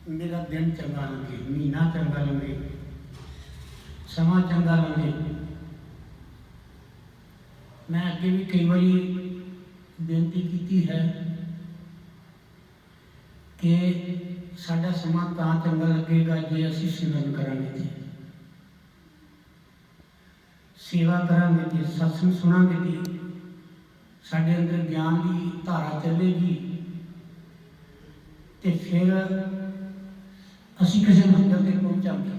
मेरा दिन चंगा लगे, महीना चंगा लगे, समा चंगा लगे। मैं अगे भी कई बार बेनती की है कि साडा समा तां चंगा लगेगा जे असीं सिमरन करांगे जी, सेवा करांगे जी, सत्संग सुनांगे जी, साडे अंदर ज्ञान की धारा चलेगी, तो फिर असीं किसी मंजिल तक पहुँचांगे।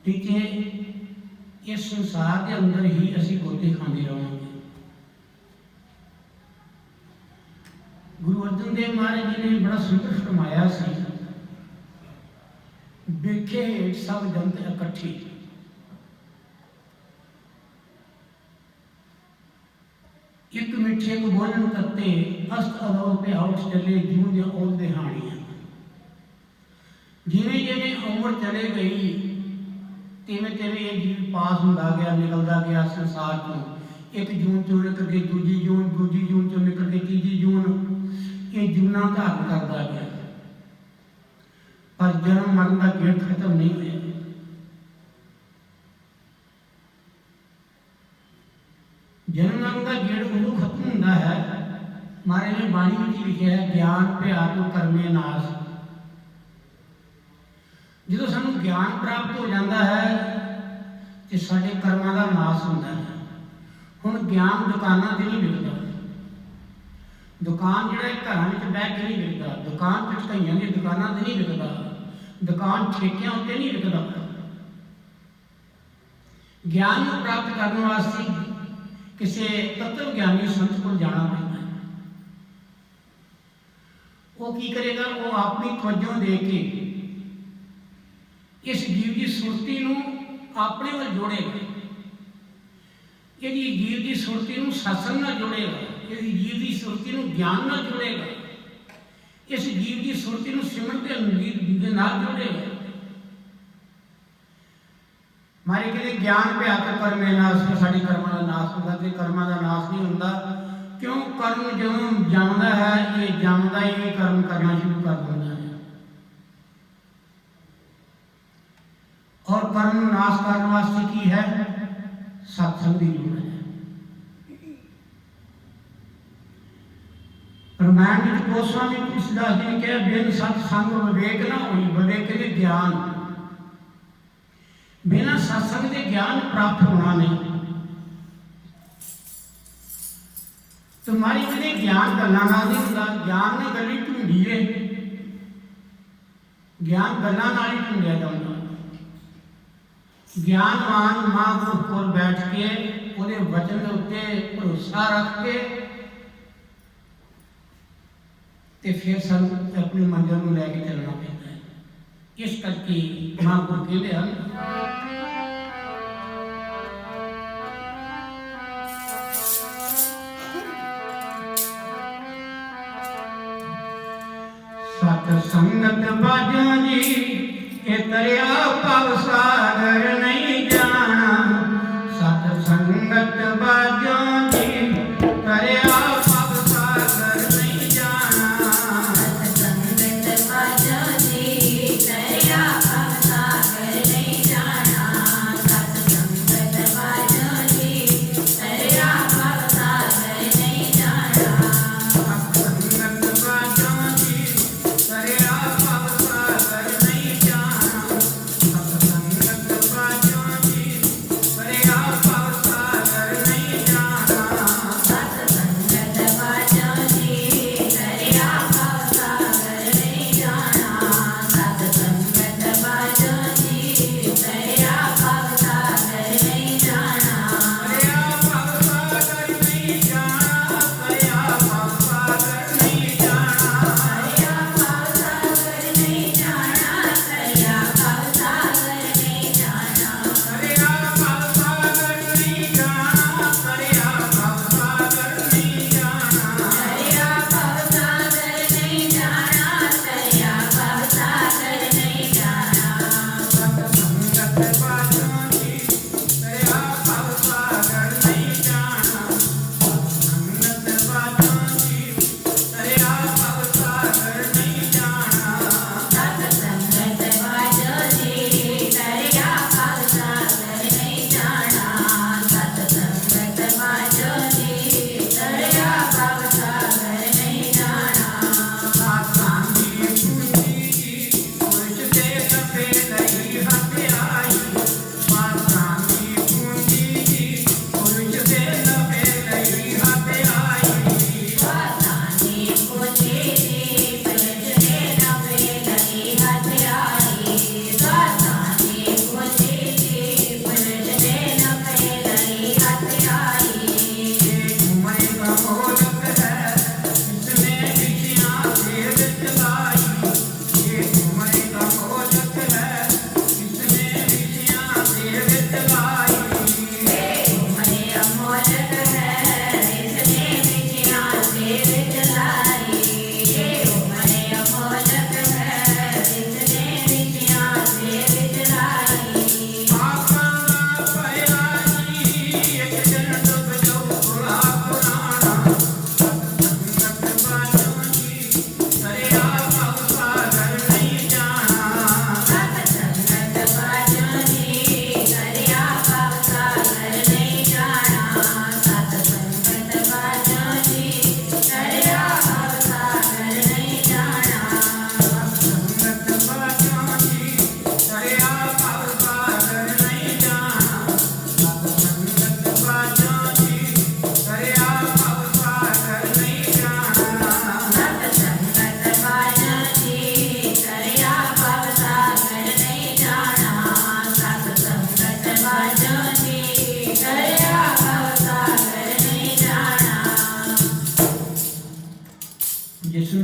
ठीक इस संसार के अंदर ही असीं गोते खांदे रहांगे। गुरु अर्जन देव महाराज जी ने बड़ा सुंदर फरमाया सी, वेखे हेठ सब जंत इकट्ठी। एक मिठे को बोलन करते अस्त अदौर पे आउट चले जूं जो ओल दे हानियां। जिमें जिमें उम्र चले गई तिवें तिवें ये जीव पास होंदा गया, निकलता गया संसार तो। एक जून चो निकल के दूजी जून चो निकल के तीजी जून, ये जूना धारण करता गया, पर जन्म मरण का गेड़ खत्म नहीं हुआ। जन्म मरण का गेड़ उदों खत्म होता है, हमारे लिए बाणी में लिखा है ज्ञान भया तो कर्मे नाश। जो सानू ज्ञान प्राप्त हो जाता है तो साडे कर्मां का नाश होता है। हुण ज्ञान दुकानां ते नहीं विकदा, दुकान जिहड़ा घरां विच बैठ के नहीं विकदा, दुकान ढकाइयां दी दुकानां ते नहीं विकदा, दुकान ठेकियां उत्ते नहीं विकदा। ज्ञान को प्राप्त करने वास्ते किसी तत्व ज्ञानी संत को जाना पैंदा है। वो की करेगा, वो अपनी तवज्जो दे के इस जीव की सुरती अपने वाल जोड़ेगा, यदि जीव की सुरती सत्संग नाल जोड़ेगा, यदि जीव की सुरती ज्ञान नाल जोड़ेगा, इस जीव की सुरती सिमरन के नाल जोड़ेगा। हमारे कहते ज्ञान पे आकर कर्मे नाश, साड़ी कर्मां का नाश होता, तो कर्मां का नाश नहीं होता। क्यों? कर्म जो जमदा है, ये जमदा ही कर्म करना शुरू कर देता है, और कर्म नाश करने वास्ते की है? सत्संग की लोड़ है। रामायण में गोस्वामी तुलसीदास जी ने कहा, बिन सत्संग विवेक ना होई, विवेक के ज्ञान। बिना सत्संग के ज्ञान प्राप्त होना नहीं। तुम्हारी मैंने ज्ञान गल्लां नाल नहीं होंदा, ज्ञान ने गल्ली ढूंढी है, ज्ञान गल्लां नाल ही ढूंढिया जाता। ज्ञानवान महापुरुष को बैठ के उहदे वचन के उत्ते भरोसा रख के ते फिर सानू अपनी मंजिल में लैके चलना पैंदा है। इस करके महापुरुष कहते हैं, सत्संगत बाजा जी के तरिया पव सागर नहीं जाना। सत्संगत बाजा जी तरिया पव सागर नहीं जाना। सत्संगत बाजा जी तरिया पव सागर नहीं जाना। सत्संगत बाजा जी तरिया पव सागर नहीं जाना। सत्संगत बाजा जी तरिया पव सागर नहीं जाना। सत्संगत बाजा जी तरिया पव सागर नहीं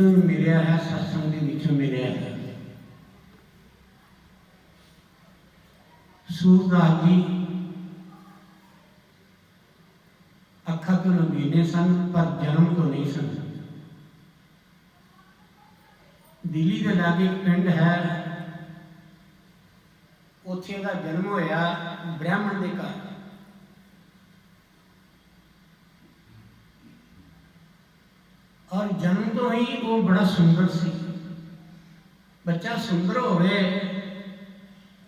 ਵਿੱਚੋਂ ਮਿਲਿਆ ਹੈ, ਸਤਸੰਗ ਦੇ ਵਿੱਚੋਂ ਮਿਲਿਆ ਹੈ। ਸੂਰਦਾਸ ਜੀ ਅੱਖਾਂ ਤੋਂ ਨਬੀਨੇ ਸਨ, ਪਰ ਜਨਮ ਤੋਂ ਨਹੀਂ ਸਨ। ਦਿੱਲੀ ਦੇ ਲਾਗੇ ਇੱਕ ਪਿੰਡ ਹੈ, ਉੱਥੇ ਉਹਦਾ ਜਨਮ ਹੋਇਆ ਬ੍ਰਾਹਮਣ ਦੇ ਘਰ। ਔਰ ਜਨਮ ਤੋਂ ਹੀ ਉਹ ਬੜਾ ਸੁੰਦਰ ਸੀ। ਬੱਚਾ ਸੁੰਦਰ ਹੋਵੇ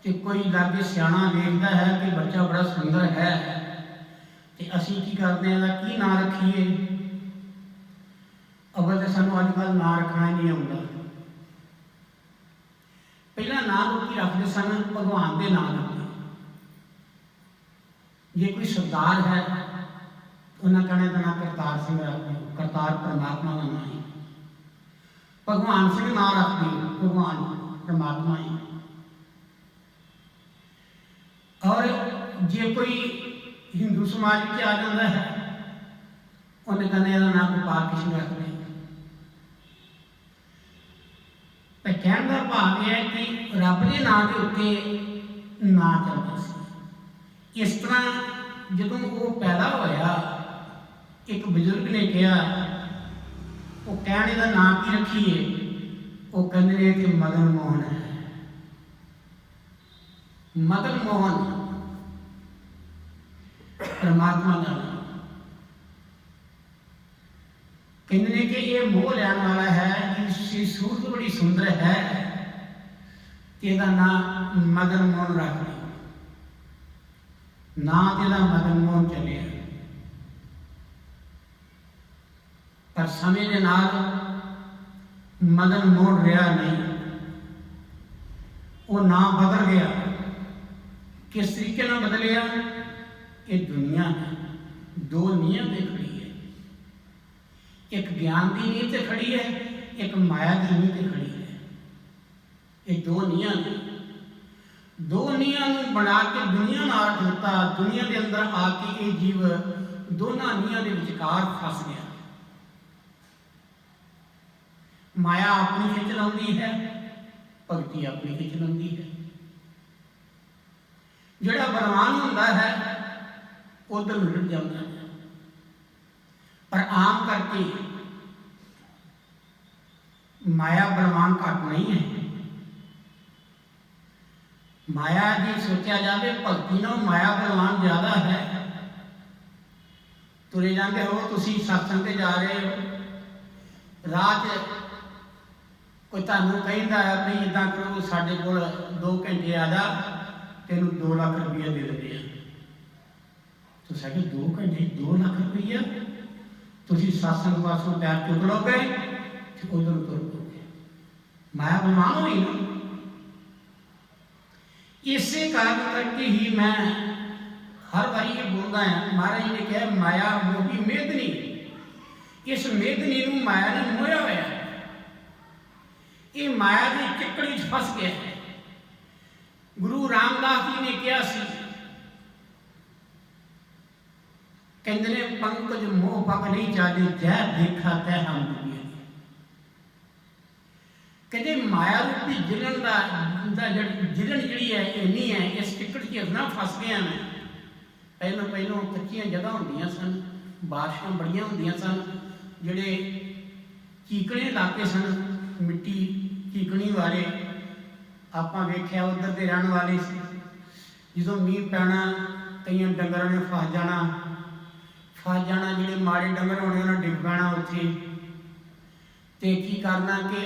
ਤੇ ਕੋਈ ਲਾਗੇ ਸਿਆਣਾ ਵੇਖਦਾ ਹੈ ਕਿ ਬੱਚਾ ਬੜਾ ਸੁੰਦਰ ਹੈ, ਤੇ ਅਸੀਂ ਕੀ ਕਰਦੇ ਹਾਂ, ਕੀ ਨਾਂ ਰੱਖੀਏ। ਅਵਲ ਤਾਂ ਸਾਨੂੰ ਅੱਜ ਕੱਲ੍ਹ ਨਾਂ ਰੱਖਣਾ ਨਹੀਂ ਆਉਂਦਾ। ਪਹਿਲਾਂ ਨਾਂ ਲੋਕੀ ਰੱਖਦੇ ਸਨ ਭਗਵਾਨ ਦੇ ਨਾਂ ਰੱਖਦੇ। ਜੇ ਕੋਈ ਸਰਦਾਰ ਹੈ ਉਹਨਾਂ ਕਹਿਣਾ ਦਾ ਨਾਂ ਕਰਤਾਰ ਸਿੰਘ ਰੱਖਦੇ। ਕਰਤਾਰ ਪਰਮਾਤਮਾ ਦਾ ਨਾਂ ਹੈ। ਭਗਵਾਨ ਸਿੰਘ ਨਾਂ ਰੱਖਦੇ, ਭਗਵਾਨ ਪਰਮਾਤਮਾ ਹੈ। ਔਰ ਜੇ ਕੋਈ ਹਿੰਦੂ ਸਮਾਜ ਵਿੱਚ ਆ ਜਾਂਦਾ ਹੈ, ਉਹਨੇ ਕਹਿੰਦੇ ਇਹਦਾ ਨਾਮ ਗੋਪਾਲ ਕ੍ਰਿਸ਼ਨ ਰੱਖਦੇ। ਤਾਂ ਕਹਿਣ ਦਾ ਭਾਵ ਇਹ ਹੈ ਕਿ ਰੱਬ ਦੇ ਨਾਂ ਦੇ ਉੱਤੇ ਨਾਂ ਚੱਲਦਾ ਸੀ। ਇਸ ਤਰ੍ਹਾਂ ਜਦੋਂ ਉਹ ਪੈਦਾ ਹੋਇਆ, ਇੱਕ ਬਜ਼ੁਰਗ ਨੇ ਕਿਹਾ, ਉਹ ਕਹਿਣ ਦਾ ਨਾਂ ਕੀ ਰੱਖੀਏ। ਉਹ ਕਹਿੰਦੇ ਨੇ ਕਿ ਮਦਨ ਮੋਹਨ ਹੈ। ਮਦਨ ਮੋਹਨ परमात्मा का नाम। कहते हैं कि ये मोह लैन वाला है कि सूरत बड़ी सुंदर है, तेरा नाम मदन मोहन रख दे। ना तेरा मदन मोहन चले, पर समय के नाल मदन मोहन रहा नहीं, वो नाम बदल गया। किस तरीके ना बदलिया। ये दुनिया है, दो नीयत पे खड़ी है। एक ज्ञान की नीयत पे खड़ी है, एक माया की नीयत पे खड़ी है। ये दो नीयत ने, दो नीयत बना के दुनिया नाल दिता। दुनिया के अंदर आके ये जीव दोनों नीयत के विचकार फस गया। माया अपनी खिंच लाती है, भगती अपनी खिंच लाती है। जिहड़ा बलवान होंदा है उधर लुट जाता है, पर आम करके माया बलवान घट नहीं है। माया जी सोचा जाए भगती ना माया बलवान ज्यादा है। तुरे जाते हो, तुसी सत्संग ते जा रहे हो, राह च कोई तुहानूं कहंदा है भी इदां करो, साडे कोल 2 घंटे आ जा, तेनूं 2 लाख रुपया दे देंगे। तो साढ़े 2 घंटे 2 लाख रुपया, तुसी सत्संग पासों पैर चुक लोगे तो उधर तुर पोगे। माया बलवान हुई ना। इसे कारण करके ही मैं हर बारी ये बोलता है, महाराज ने कहा माया मोही मेदनी। इस मेदनी नूं माया ने मोया होया, ये माया की चिकड़ी फस गया है। गुरु रामदास जी ने कहा सी, कहते ने पंकज मोह पग नहीं चाले, जह देखा तह हम दुनिया। कहते माया रूपी जिलन का जिलन जी है इन्नी है, इस टिकट च इतना फस गया मैं। पहलों कच्चियां जगह होंदियां सन, बारिशां बड़ियां होंदियां सन, जिहड़े चीकणे इलाके सन, मिट्टी चीकणी वाले, आपां वेख्या उधर दे रहण वाले सी। जदों मींह पैना, कई डंगरां ने फस जाना, जिहड़े माड़े डंगर होने उन्हें डिग पैना उत्थे। ते की करना कि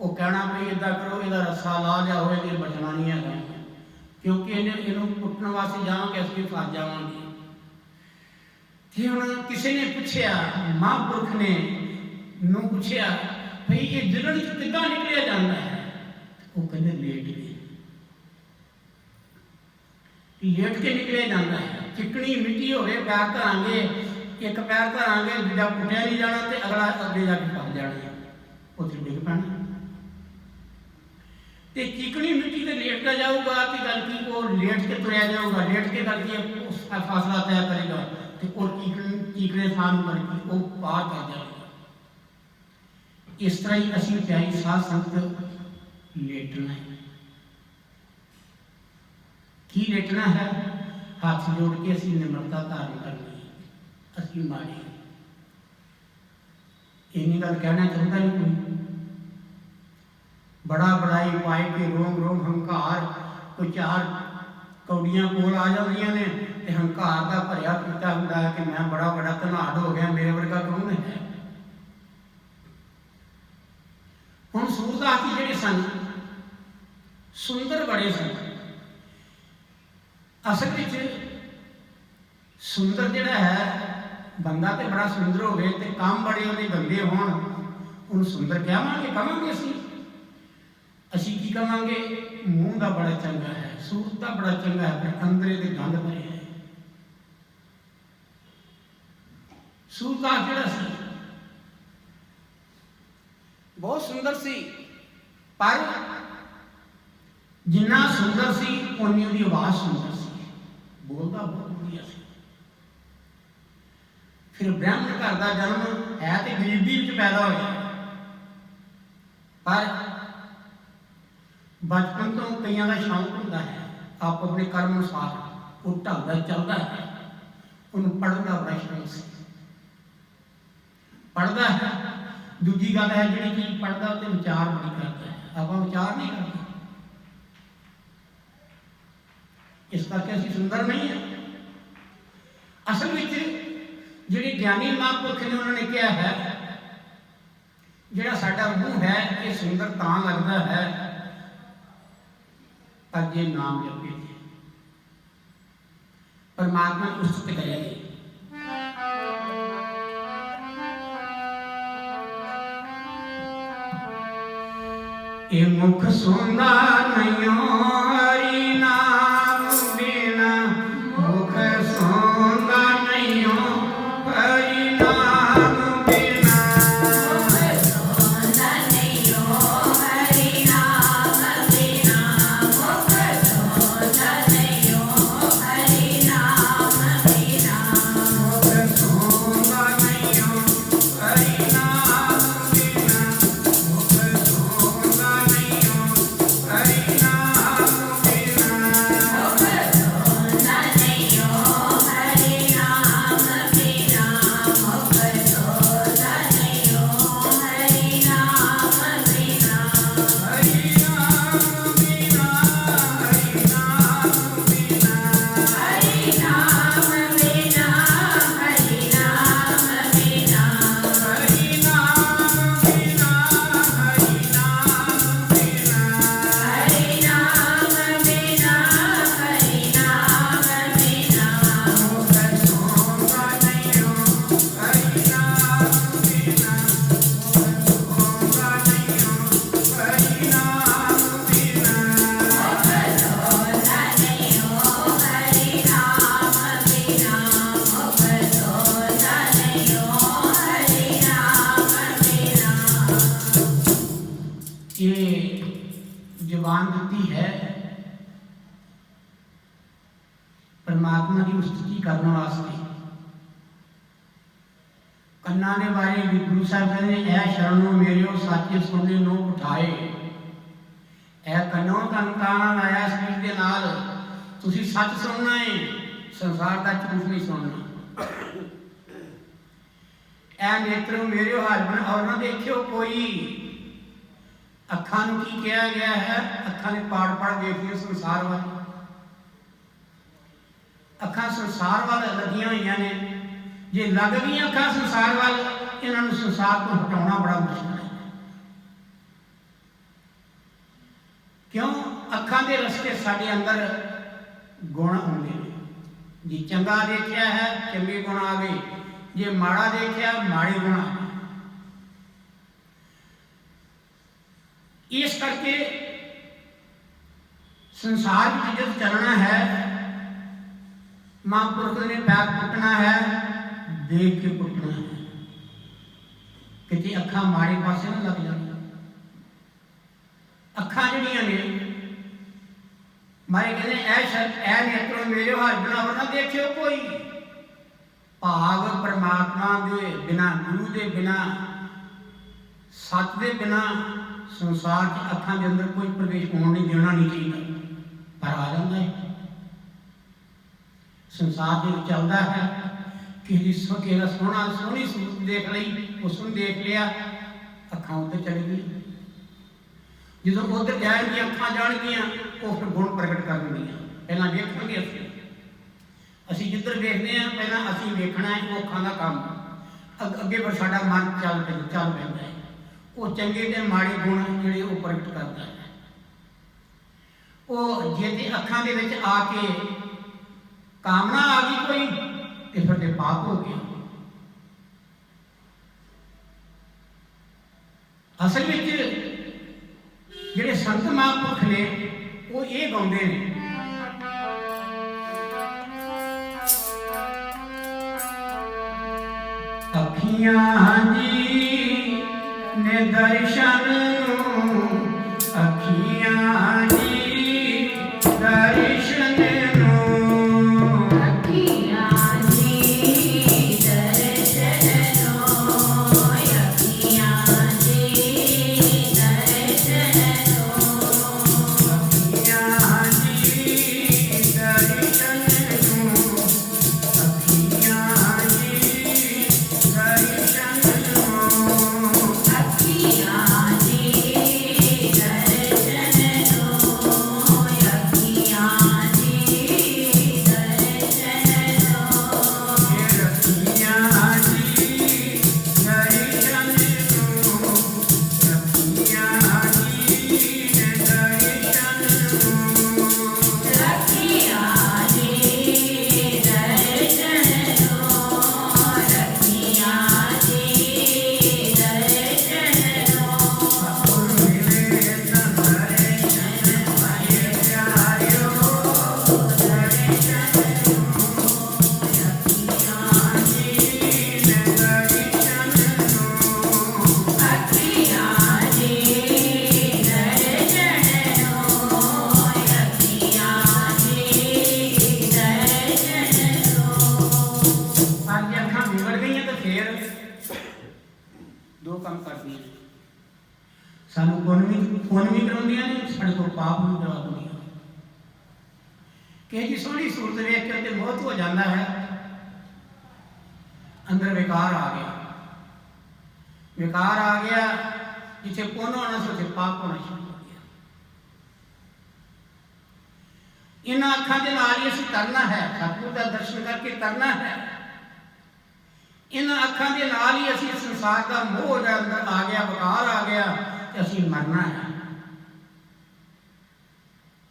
वो कहना भी इदा करो, इहदा रस्सा ला लिया होए ते बचना नहीं है, क्योंकि इन्हूं पुट्टण वास्ते जावांगे असीं फस जावांगे। ते हुण किसी ने पूछया, महापुरख ने नूं पूछया भई ये जिलण च किद्दां निकलिया जांदा है। वो कहंदे लेट के निकलिया जाता है। चिकनी मिट्टी होवे, पैर धरांगे, एक पैर धरांगे, दूजा पुट्टिया नहीं जाना, तो अगला अगे जाके फस जाना, उत्थे डिग पैना। तो चिकनी मिट्टी से लेटता जाऊगा तो गल की वो लेट के तुरया जाऊगा, लेट के करके फासला तय करेगा, तो और चीकने थान करके वो पार कर जाएगा। इस तरह ही असी प्यारी साध संगत लेटना है। की लेटना है? हाथ जोड़ के असी निम्रता धारण करनी है। असी माड़े इन्नी गल कहना चाहता नहीं कोई। बड़ा बड़ाई पाए के रोम रोम हंकार, कोई चार कौड़ियां कोल आ जांदियां ने ते हंकार का भरिया पीता हुंदा है कि मैं बड़ा बड़ा धनाड़ हो गया, मेरे वर्गा कौन है। हुण सूरदास जी जिहड़े सन सुंदर बड़े सन। असल विच सुंदर जिहड़ा है बंदा तो बड़ा सुंदर हो गए तो काम बड़े उहदे गंदे होण, उहनूं सुंदर कहांगे असी की कहांगे? मूँह का बड़ा चंगा है, सूरत का बड़ा चंगा है, पर अंदरे दे गंद भरे है। सूरदास जिहड़ा सी बहुत सुंदर सी, पर जिन्ना सुंदर सी उन्नी उहदी आवाज़ सुंदर सी, बोलदा बहुत वधिया सी। फिर ब्राह्मण घर का जन्म है तो गरीबी में पैदा होया, पर बचपन तो कई का शौक होता है आप अपने कर्म अनुसार वो ढलता चलता है। उन्होंने पढ़ने का बड़ा शौक से पढ़ता है। दूजी गल है जी चीज पढ़ता तो विचार बड़ी करता है, आप विचार नहीं करते, इस करके असी सुंदर नहीं है। असल में जिहड़े ज्ञानी महापुरख ने उन्होंने कहा है जिहड़ा साडा मूँह है ये सुंदर तां लगता है पर जे नाम जपे परमात्मा की उस्तत करेंगे। ये मुख सुंदर नहीं हरि नाम बिना, मुख सुंदर नहीं हरि नाम बिना, मुख सुंदर नहीं हरि नाम बिना, मुख सुंदर नहीं हरि नाम बिना, मुख सुंदर नहीं हरि नाम बिना, मुख सुंदर नहीं हरि नाम बिना, मुख सुंदर नहीं हरि नाम बिना, मुख सुंदर नहीं हरि नाम बिना, हरि नाम बिना, हरि नाम बिना, हरि नाम बिना, हरि नाम बिना, हरि नाम बिना, हरि नाम बिना, हरि नाम बिना, हरि नाम बिना, मुख सुंदर नहीं हरि नाम बिना, मुख सुंदर नहीं हरि नाम बिना, मुख सुंदर नहीं हरि नाम बिना, मुख सुंदर नहीं हरि नाम बिना। ये जबान दी है परमात्मा की स्तुति करने वास्ते। कन्ना ने बारे भी गुरु साहब कहते हैं ऐ शरणों मेरियो साचे सोने नो उठाए, ऐ कन्नो तन ताना लाया स्पीड के नाल, तुसी सच सुनना है, संसार का झूठ नहीं सुनना। ऐ नेत्रों मेरियो हरबन और ना देखियो कोई, अखां नूं की कहा गया है? अखां ने पाड़ पाड़ देखिए संसार वाल, अखां संसार वाल लगियां हुई ने, जे लग गई अखां संसार वाल इन्हां नूं संसार तो हटाउणा बड़ा मुश्किल है। क्यों? अखां दे रस्ते साडे अंदर गुण आउंदे ने, जे चंगा देखिया है चंगे गुण आ गए, जे माड़ा देखिया माड़े गुण आ गए। इस करके संसार में जब चलना है महापुरुष ने पैर पुटना है, देख के पुटना है, कि अखा माड़े पासे ना लग जाए। अखा जड़ियां ने मारे कहते ऐ नेत्रों मेरे हाथ बनावर ना देखियो कोई, भाग परमात्मा दे बिना गुरु दे बिना सच के बिना संसार च अखां के अंदर कोई प्रवेश होने नहीं देना नहीं चाहिए, पर आ जाता है। संसार में चलता है किसी सोहना सोहनी सूरत देख ली, उसने देख लिया, अखां उधर चली गई। जो उधर जाएगी अखां जाएगियां, वो फिर गुण प्रगट कर देंगे। पहला वेखेंगे असी जिधर वेखते हैं, पहला असी वेखना है, वो अखां का काम। अगे पर साडा मन चल पैंदा है, वो चंगे ते माड़े गुण जिहड़े वो प्रगट करता है। वो जे ते अखां दे विच आके कामना आ गई कोई, तो फिर ते पाप हो गया। असल में जिहड़े संत महापुरख ने वो ये गाउंदे ने, अखियां जी ने दर्शन नूं, अखियां जी दर्शन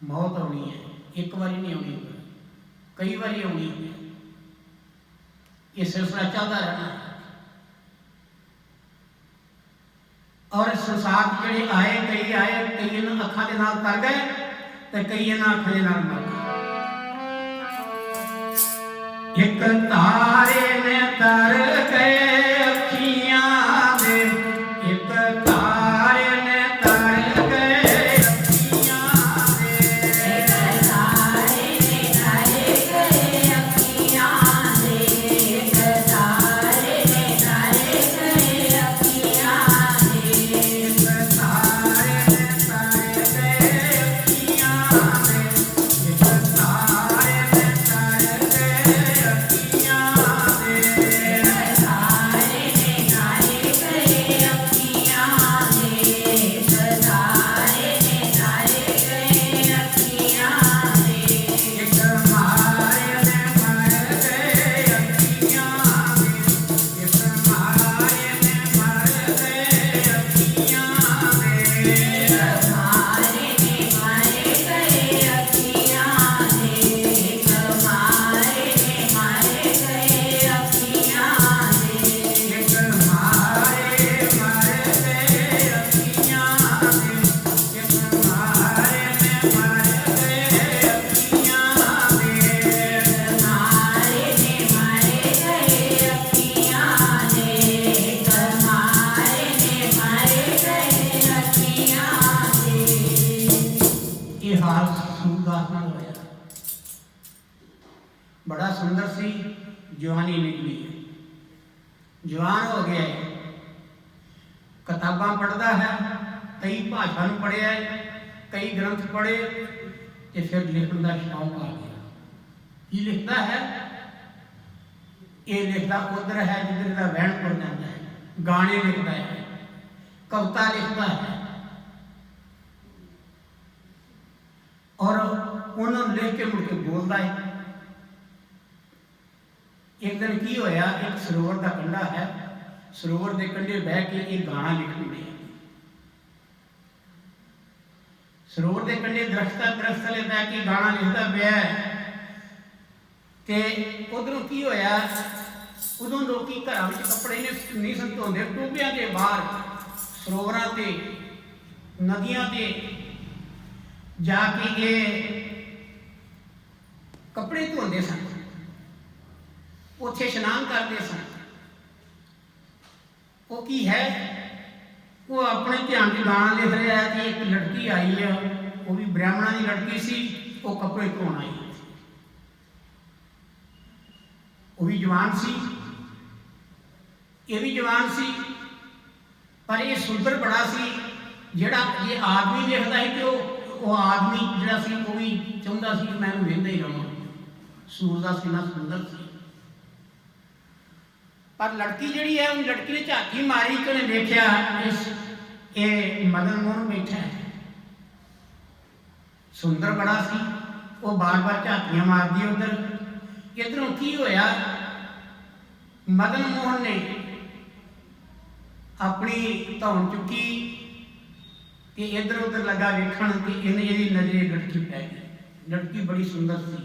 मौत आनी है, एक बारी नहीं आनी, कई बारी आनी है। ये सिलसिला चलता रहना है। और संसार ਜਿਹੜੇ आए, कई इन्हां अखां दे नाल तर गए ते कई इन्हां अखां दे नाल मर गए। एक तारे ने तर गए अखियां दे, एक तारे ने तर गए अखियां दे, एक तारे ने तर गए अखियां दे, एक तारे ने तर गए अखियां दे, एक तारे ने तर गए अखियां दे, एक तारे ने तर गए अखियां दे, एक तारे ने तर गए अखियां दे, एक तारे ने तर गए अखियां दे, एक मारे ने मर गए अखियां दे, एक मारे ने मर गए अखियां दे, एक मारे ने मर गए अखियां दे, एक मारे ने मर गए अखियां दे, एक मारे मर गए अखियां दे, एक मारे ने मर गए अखियां दे, एक मारे ने मर गए अखियां दे, एक मारे ने मर गए अखियां दे। ये हाल सूरदास नाल होया। बड़ा सुंदर सी, जवानी निकली है, जवान हो गया है, किताबां पढ़ता है, कई भाषा में पढ़िया है, कई ग्रंथ पढ़े, तो फिर लिखने का शौक आ गया। की लिखता है? ये लिखता उधर है जिधर का वहन पड़ जाता है, गाने लिखता है, कविता लिखता है, और उन्होंने लिख के मुड़ के बोलता है। एक दिन की होया, एक सरोवर का कंढा है, सरोवर के कंढे बह के एक गाना लिखन दिया। सरोवर के कंढे दरख्त थले बह के गाना लिखता पाया ते उधरों की होया, उदों लोग घर में कपड़े नहीं सन धोंदे, टोबियां के बाहर सरोवरां ते नदियां ते जाके ये कपड़े धोंदे सन, उत्थे इशनान करते सन। वो की है, वो अपने ध्यान से गाना लिख रहा है कि एक लड़की आई है, वो भी ब्राह्मणा की लड़की सी, वो कपड़े धोन आई, वो भी जवान सी, ये भी जवान सी, पर ये सुंदर बड़ा सी। जिहड़ा ये आदमी देखता है कि वो आदमी जिहड़ा सी वो भी चाहता सी कि मैं वेंदा ही रहां, सूरज का सीना सुंदर सी। पर लड़की जिहड़ी है, उन लड़की ने झाकी मारी कि उन्हें देखा इस ये मदन मोहन बैठा है, सुंदर बड़ा सी, वो बार बार झाकियां मारदी उधर। इधरों की होया, मदन मोहन ने अपनी धौन चुकी कि इधर उधर लगा वेखण कि इन्हें यदि नजरे लड़की पै गई। लड़की बड़ी सुंदर सी,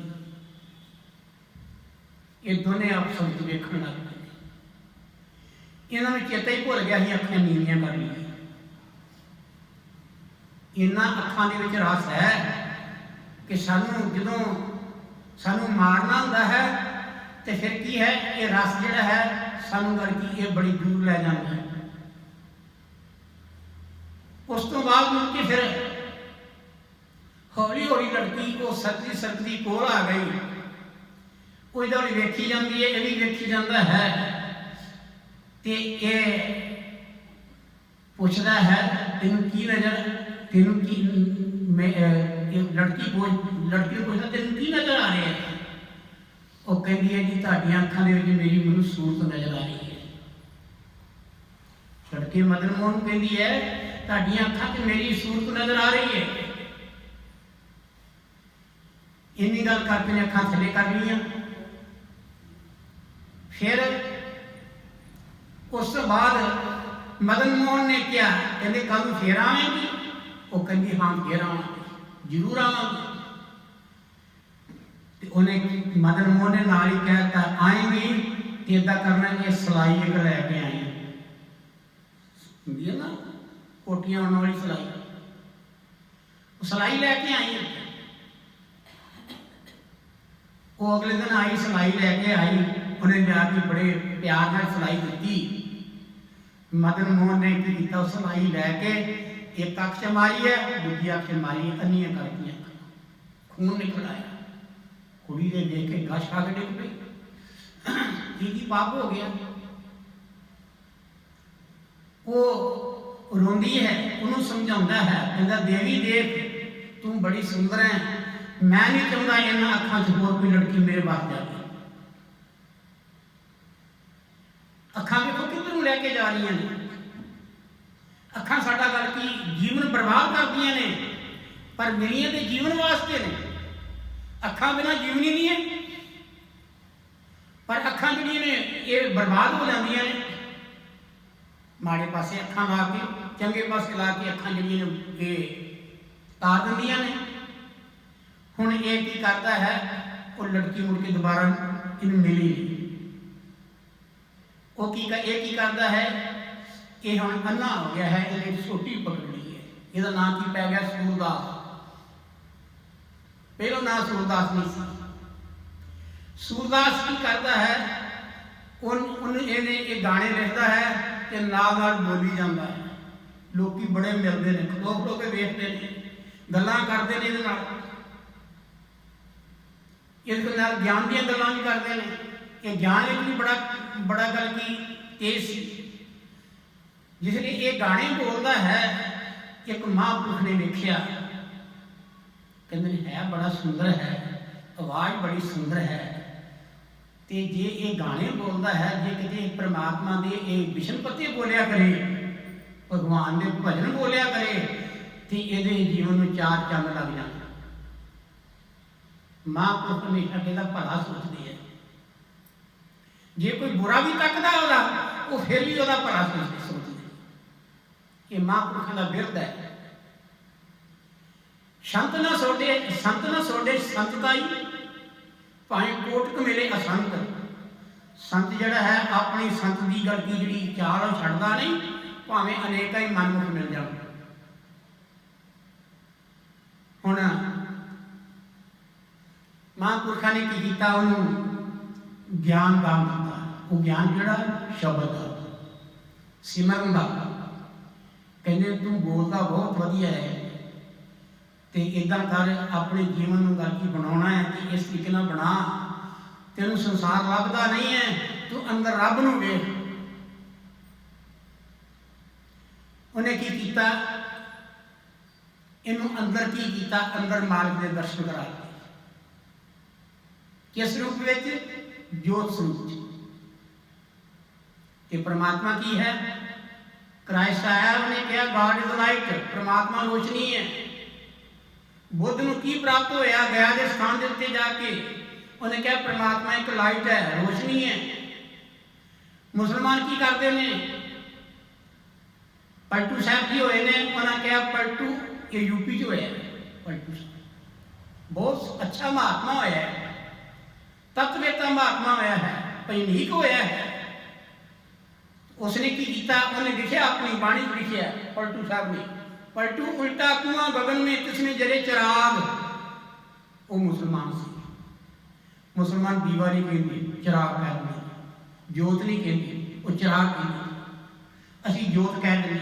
ये दोनों आपस में वेखण लग गए। इन्होंने चेता ही भुल गया ही अखां नीवियां कर ली। इन्ना अखां दे विच रस है कि सानू जदों सानू मारना हुंदा है तो फिर की है, ये रस जिहड़ा है सानू करके ये बड़ी दूर लै जांदा है। उस तो बाद मुड़ के फिर हौली हौली लड़की को सरकदी सरकदी कोल आ गई। वो इधर वेखी जाती है, ये भी वेखी जाता है, तो ये पूछता है तेन की नजर, तेन की लड़की पूछता तेन की नजर आ रही है? वो कहती है जी तुहाडियां अखां दे विच मेरी मैनूं सूरत नजर आ रही है। लड़की मदन मोहन कहती है तुहाडियां अखां च मेरी सूरत नजर आ रही है। इन्नी गल करके अखां थले कर लियां। फिर उस बाद मदन मोहन ने क्या कहते कल फिर आवेंगी? वो कहती हाँ फिर आवांगी, जरूर आवांगी। उन्हें मदन मोहन ने नाल ही कहता आएंगी तो इदा करना कि सिलाई एक लैके आई होंदी है ना, कोटियां उड़न वाली सिलाई, सिलाई लैके आई। वो अगले दिन आई, सिलाई लैके आई, उन्हें जाके बड़े प्यार नाल सिलाई दी। मदन मोहन ने की किया, उस सिलाई लैके एक अख च मारी है, दूजी अख च मारी, अन्नियां कर दी, खून निकल आया। कुड़ी ने देख के गश खा के डिग पई, की पाप हो गया। वो रोंदी है, उन्होंने समझाता है, कहता देवी देख तू बड़ी सुंदर है, मैं नहीं चाहता इन्हां अखां च होर कोई लड़की मेरे पास जाए। अखां देखो किधरों लैके जा रही ने, अखां साडा गल की जीवन बर्बाद कर दियां ने, पर मेरियां ते जीवन वास्ते ने। अखां बिना जीवन ही नहीं है, पर अखां जिहड़ियां ने ये बर्बाद हो जांदियां ने। माड़े पासे अखां ला के, चंगे पासे ला के अखां जिहड़ियां ने ये तार दिंदियां ने। हुण ये की करता है, वो लड़की मुड़ के दोबारा इन्हूं मिली नहीं। वो की करता है, ये हुण अन्ना हो गया है, ये सोटी पकड़ ली है। इसदा नाम की पै गया सूरदास। पहला नाम सूरदास नहीं सी। सूरदास की करता है, ये गाने लिखता है कि नाल नाल बोली जाता है। लोग बड़े मिलते हैं, खलो खलो के वेखते हैं, गल्लां करते हैं, इस ज्ञान दी गल्लां भी करते हैं। ये ज्ञान एक भी बड़ा गल की तेज सी। जिसने ये गाने बोलता है, एक महापुरुष ने देखा, कहते है बड़ा सुंदर है, आवाज़ बड़ी सुंदर है, तो जे ये गाने बोलता है, जे कितने परमात्मा के ये विषम पत्ते बोलिया करे, भगवान के भजन बोलिया करे, तो ये जीवन में चार चंद लग जाते। महापुरुष हमेशा कहता भला सोचते हैं, जे कोई बुरा भी तकता होगा वो फिर भी वह भला सोचते। ये महापुरुषों का बिरद है। संत ना सोडे संतताई, भावे कोटक मिले असंत। संत जड़ा है अपनी संत की गल की जी चाल छड़ता नहीं, भावे अनेक ही मनमुख मिल जाए। हुण महापुरुषों ने की किया, उन्होंने ज्ञान दान दिता। वो ज्ञान जड़ा शब्द का सिमरन का, कहते तू बोलता बहुत वधिया है, तो इदा कर अपने जीवन में गलती बनाना है, तो इस तरीके बना, तेन संसार लभदा नहीं है, तू अंदर रब नूं वेख। उन्हें की किया, इनू अंदर की किया, अंदर मालिक के दर्शन करा दिए। किस रूप में? जोत स्वरूप। कि परमात्मा की है, क्राइस्ट आया, उन्हें कहा गॉड इज लाइट, परमात्मा रोशनी है। बुद्ध को की प्राप्त होया, गया के स्थान के उत्ते जाके उन्हें कहा परमात्मा एक लाइट है, रोशनी है। मुसलमान की करते हैं, पलटू साहब जी होए ने, उन्हें कहा पलटू ये यूपी च होया, पलटू साहब बहुत अच्छा महात्मा होया है, तत्ववेता महात्मा होया है, भजनीक होया है। उसने की किया, उन्हें लिखा अपनी बाणी लिखा पलटू साहब ने, पलटू उल्टा कुआं गगन में किसने जरे चिराग। वो मुसलमान से, मुसलमान दीवा नहीं कहते, चिराग कहते, जोत नहीं कहते, वो चिराग कहते, असी जोत कह दें।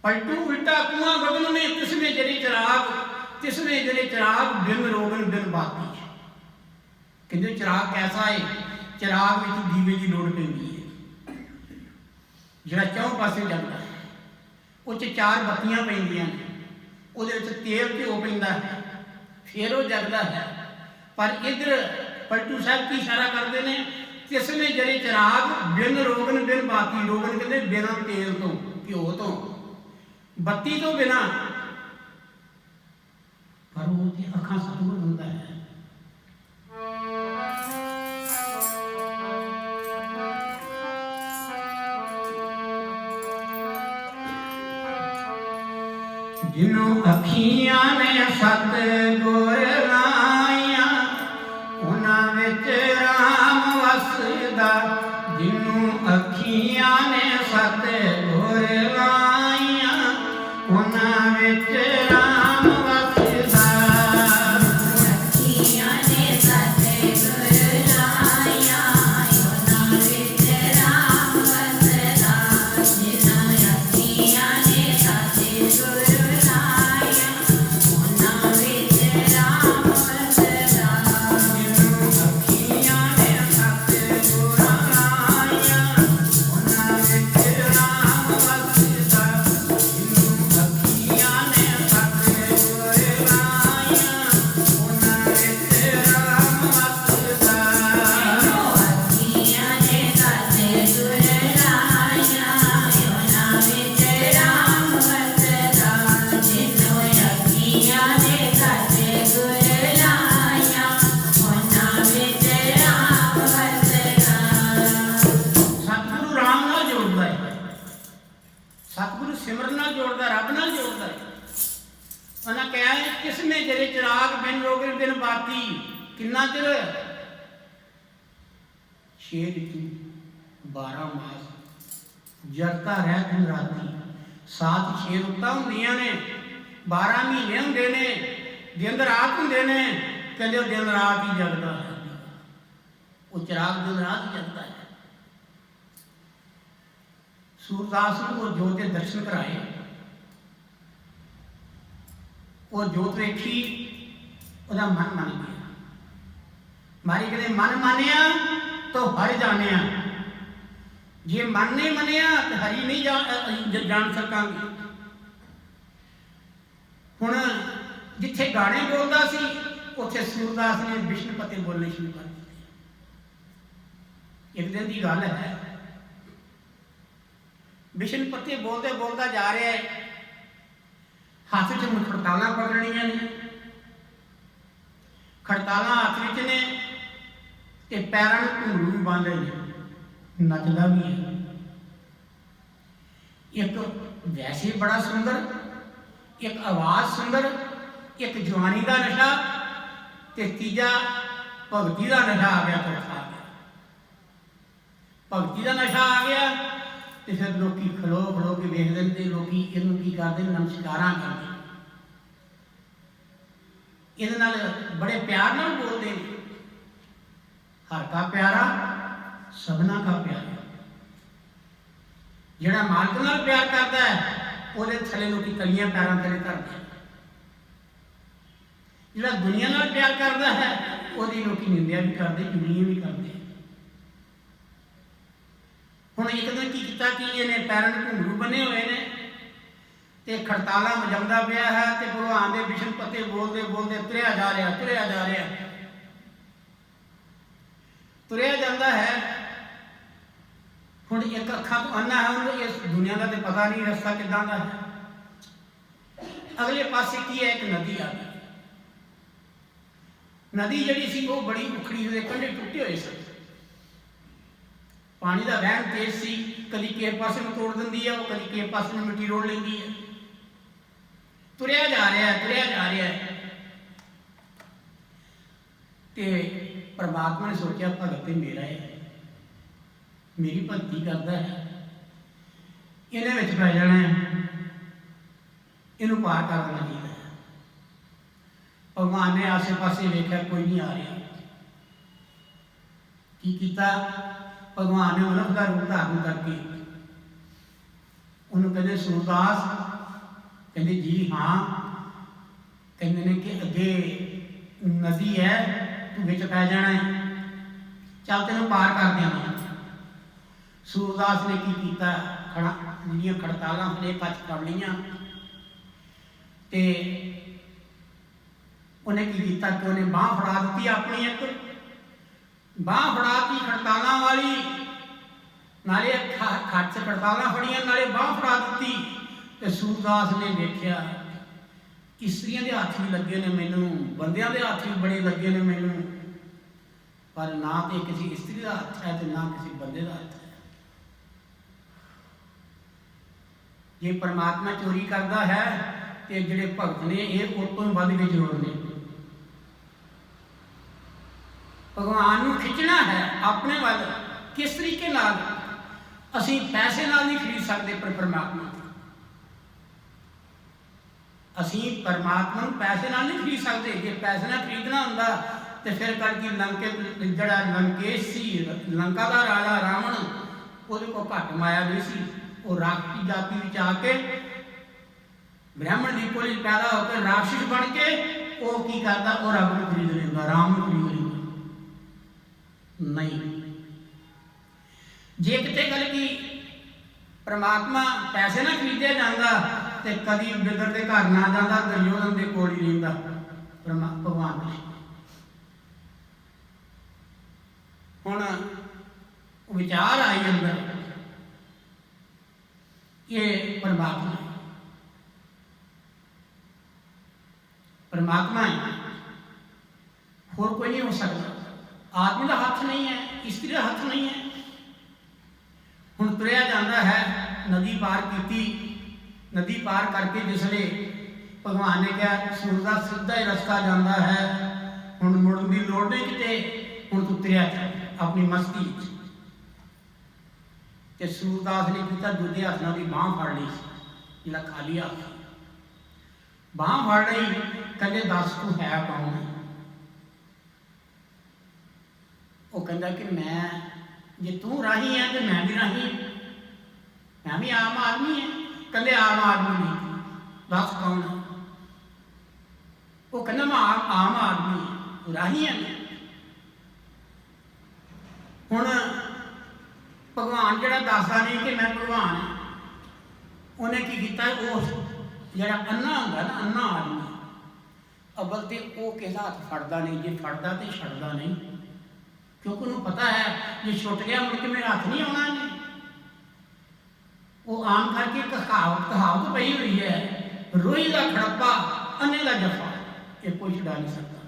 पलटू उल्टा कुआं गगन में किसने जरे चिराग, किसने जरे चिराग बिन रोगन बिन बाती। कहते चिराग कैसा है? चिराग में दीवे की लोड़ पैंदी है, जिहड़ा चौं पासे जगदा है, उस चार बत्तियां पैंदियां ने, उहदे विच तेल घ्यो पैंदा है, फिर वो जगदा है। पर इधर पलटू साहब की इशारा करते हैं, किसने जरे चिराग बिन रोगन बिन बाती। रोगन कहते बिना तेल तो, घ्यो तो, बत्ती तो बिना। पर वो अखां सतगुर हुंदा है। जिन्हों अखियां ने सतगुर लाइया, उन्हां विच राम वसदा। जिन्हों अखियां ने सतगुर लाइया, उन्हां विच राम वसदा। अखियां ने सतगुर लाइया, उन्हां विच राम वसदा। जिन्हों अखियां ने सतगुर किन्ना चिर? 6 ऋतु 12 मास जरता रह दिन राती। 7 6 रुत्तां हुंदियां ने, 12 महीने हुंदे ने, दिन रात हुंदे ने। कहते दिन रात ही जगदा है, वो चिराग दिन रात ही जगदा है। सूरदास को वो जोत के दर्शन कराए, वो जोत वेखी, उसका मन मन गया। मारी कहते मन मानिया तो हर जानिया, जे मन नहीं मनिया तो हरी नहीं जान सकांगे। हुण जिथे गाने बोलता सी उत्थे सूरदास ने विष्णु पते बोलने शुरू कर दिए। एक दिन की गल है, विष्णु पते बोलते बोलता जा रहा है, हाथ च खड़ताल पकड़निया ने, खड़ताल हाथ विच ने ते पैरों में घुंघरू बांधे ने, नचदा भी है। एक वैसे बड़ा सुंदर, एक आवाज सुंदर, एक जवानी का नशा, ते तीजा भगती का नशा आ गया। चौथा आ गया भगती का नशा आ गया। तो फिर लोग खलो खलो के वेखते हैं, लोग इनू की करते, नमस्कार करते, ये बड़े प्यार नाल बोलते हैं। हर का प्यारा सबना का प्यारा। जिहड़ा मालिक नाल प्यार करता है ਉਹਦੇ थले लोग कलियां पैरों थले करते हैं। जिहड़ा दुनिया नाल प्यार करता है ਉਹਦੀ लोग निंदिया भी करते, चुगलियां भी करते। हुण एक दिन की किया कि इन्हें पैरों में घुंघरू बने हुए ने ते खड़ताला मजांदा पिया है ते भगवान दे विष्णु पते बोलते बोलते तुरया जा रहा, तुरया जा रहा, तुरया जाता है। हुण एक अखा तो अन्ना है, उन्हें इस दुनिया का तो पता नहीं रास्ता किदां दा है। अगले पासे की है, एक नदी आ गई। नदी जिहड़ी सी वो बड़ी उखड़ी हुई, कंढे टुटे हुए सन, पानी का वहन तेज सी, कभी किस पासे में तोड़ दिंदी है, वो कभी किस पासे में मिट्टी रोड़ लेंदी है। तुरया जा रहा है, तुरया जा रहा है। ते परमात्मा ने सोचा भगत मेरा है, मेरी भगती करता है, इन्हें विच पै जाना है, इनू पार कर देना चाहिए। भगवान ने आसे पासे वेख्या, कोई नहीं आ रहा। की कीता, भगवान ने उन्होंने का रूप धारण करके उन्होंने कहते सूरदास, कहते जी हाँ, कहते ने कि अगे नदी है, तू विच पै जाना है, चल तेन पार कर देना। सूरदास ने की कीता, जिहड़ियां खड़तालां हले कच कर लियां ते उन्हें की कीता कि उन्हें बांह फड़ा दी, अपनी एक बांह फड़ाती खड़तालां वाली, नाले खट खड़तालां फड़ियां, नाले बांह फड़ा दी। ते सूरदास ने देखा इस्त्रियां दे हत्थ भी लगे ने मैनू, बंदियां दे हत्थ भी बड़े लगे ने मैनू, पर ना तो किसी इस्त्री का हत्थ है तो ना किसी बंदे का हत्थ है। ये परमात्मा चोरी करता है तो जिहड़े भगत ने ये उतों ही वध के जोर ने। भगवान नूं खिंचना है अपने वाल, किस तरीके नाल? असीं पैसे नाल नहीं खरीद सकते पर परमात्मा, असीं परमात्मा नूं पैसे नाल नहीं खरीद सकते। जे पैसे नाल खरीदना हुंदा तो फिर करके लंके जिहड़ा लंकेश सी, लंका का राजा रावण, उहदे कोल घट माया नहीं सी। वो राक्षसी जाति में आके ब्राह्मण की कुल पैदा होकर राक्षस बन के वो की करता, वो रब को खरीद लेंदा, राम को खरीद लेंदा। नहीं, जे किते गल की परमात्मा पैसे ना खरीदया जाता तो कभी बिगर के घर ना जाता, दुर्योधन के कोल ही रहिंदा भगवान कृष्ण। हुण विचार आई अंदर, ये परमात्मा परमात्मा है, होर कोई नहीं हो सकता। आदमी का हाथ नहीं है, स्त्री का हाथ नहीं है। हुण तुरया जाता है, नदी पार की, नदी पार करके जिसले भगवान ने कहा सूरदास सीधा ही रास्ता जाता है, हुण मुड़न की लोड़ नहीं किते, हुण तू तुरया अपनी मस्ती। ते सूरदास ने किया दूजे हाथ नाल बांह फड़ ली, जिहड़ा खाली हाथ बांह फड़ ली, कहते दस तू है कौन? वो कहता कि मैं, जे तू राही है तो मैं भी राही, मैं भी आम आदमी है। कहते आम आदमी नहीं, दस कौन है? वो कहना मैं आम आदमी है, तू राही है। हुण भगवान जिहड़ा दसदा नहीं कि मैं भगवान हाँ। उन्हें की किया, उस जरा अन्ना होंगे ना, अन्ना आदमी अव्वल तो वो किसी हथ फड़दा नहीं, जे फड़दा तो छड़दा नहीं, क्योंकि उन्होंने पता है जे छुट गया मुड़ के मेरे हथ नहीं आना इन्हें। वो आम करके कहावत पई हुई है, रोई का खड़प्पा अन्ने का जफा, ये कोई छुड़ा नहीं सकता।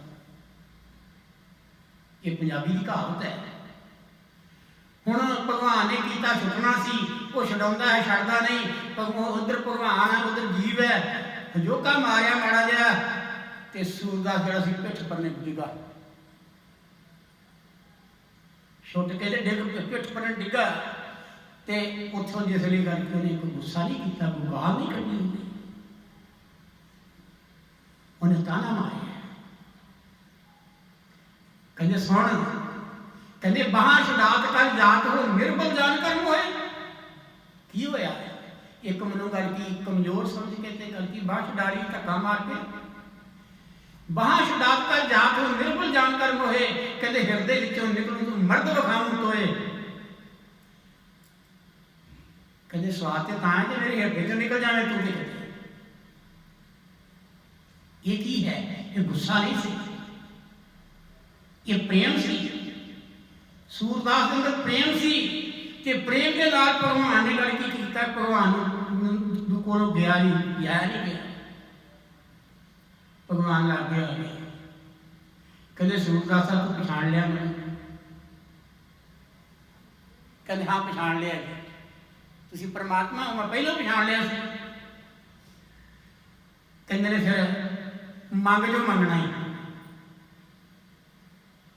ये पंजाबी की कहावत है। हुण भगवान ने किया छुटना सी, वो छुड़ा है छड़दा नहीं। उधर भगवान है, उधर जीव है। जोका मारिया माड़ा जहा तो सूरदास जरा सी पिठ परने डिगा, छुट के डिग पिठ परने डिगा। तो उतों जिसलिए करके उन्हें कोई गुस्सा नहीं किया, कोई गाल नहीं कढ़ी, उन्हें ताना मारिया। कहते सुन, कहते बाह छुड़ात कर जात हो निर्बल जान कर मोए। की होया? एक मनु गल की कमजोर समझ के ते गल की बाह छुड़ाड़ी धक्का मार के, बाह छुड़ात कर जात हो निर्बल जान कर मोहे। कहते हिरदे विचों निकलूं तू मर्द विखाऊं तोए। कहते स्वाद तो है कि मेरे हिरदे चो निकल जाए तू। कहते ये की है? ये गुस्सा नहीं सी, ये प्रेम सी। सूरदास के अंदर प्रेम सी, ते प्रेम के नाल भगवान ने गल की कीता, भगवान को गया नहीं, गया भगवान लग गया आ गया। कहते सूरदास तू पछाण लिया मैंने? कहते हाँ पछाण लिया जी, तुसी परमात्मा हो, मैं पहलों पछाण लिया सी। कहते ने फिर मंग जो मंगना ही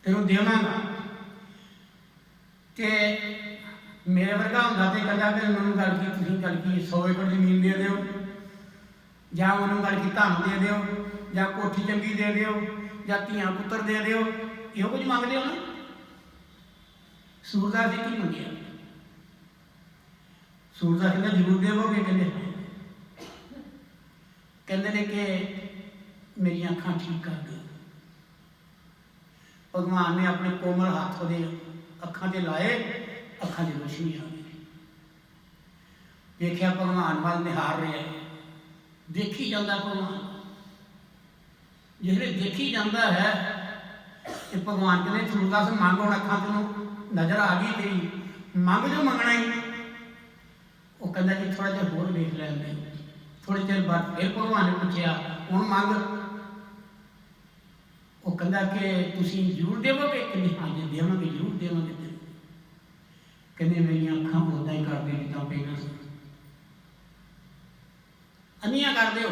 तेनों देवांगा। ते मेरे वर्गा होंदा ते कहता कि उन्होंने गल की, तुसीं गल की 100 एकड़ जमीन दे दिओ, जां उन्होंने गल की धन दे दिओ, जां कोठी चंगी दे दिओ, जां धीआं पुत्तर दे दिओ, इहो कुछ मंगदे हो ना। सूरदास जी की मंगिया? सूरदास कहते जरूर देवोगे? कहते ने कि मेरी अखां ठीक कर दो। भगवान ने अपने कोमल हाथ वो अखां से लाए, अखां से रोशनी आ गई। देखिया भगवान वाल निहार रहा है, देखी जाता भगवान। जिसने देखी जाता है तो भगवान कहते सूरदास मंग, हम अखां तेन नजर आ गई तेरी, मंग जो मंगना ही। वो कहता जी थोड़ा जिहा होर वेख लैंदे। थोड़े चिर बाद फिर भगवान ने पूछा हुण मंग। वो कहता कि तुसीं जरूर देवोगे? कहते हाँ जी देवांगे, जरूर देवांगे। कहते मेरी अखां उदा ही कर दे जिद्दां पईआं सी, अन्नियां कर दिओ।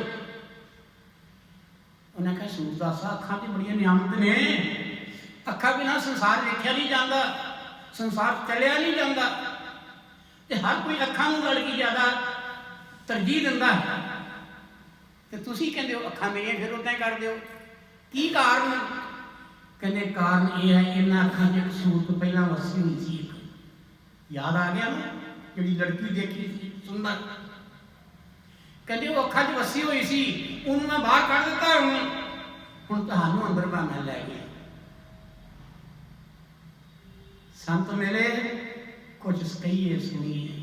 उन्हें कहा सूरदास अखां ते बड़ियां नियामत ने, अखां बिना संसार वेख्या नहीं जाता, संसार चलिया नहीं जाता। ते हर कोई अखां नूं गल की ज़्यादा तरजीह दिंदा है, ते तुसीं कहंदे हो अखां मेरियां फिर उदा ही कर दिओ। की कारण? कहते कारण यह है इन्हां अखां च एक सूरत पहला वसी हुई सी। याद आ गया ना, जी लड़की देखी थी सुंदर, कहते वो अखां च वसी हुई सी, उन्होंने मैं बाहर कढ़ दिता, हुण तुहानूं अंदर भावें लै गया। संत मिले कुछ कहिए सुनिए,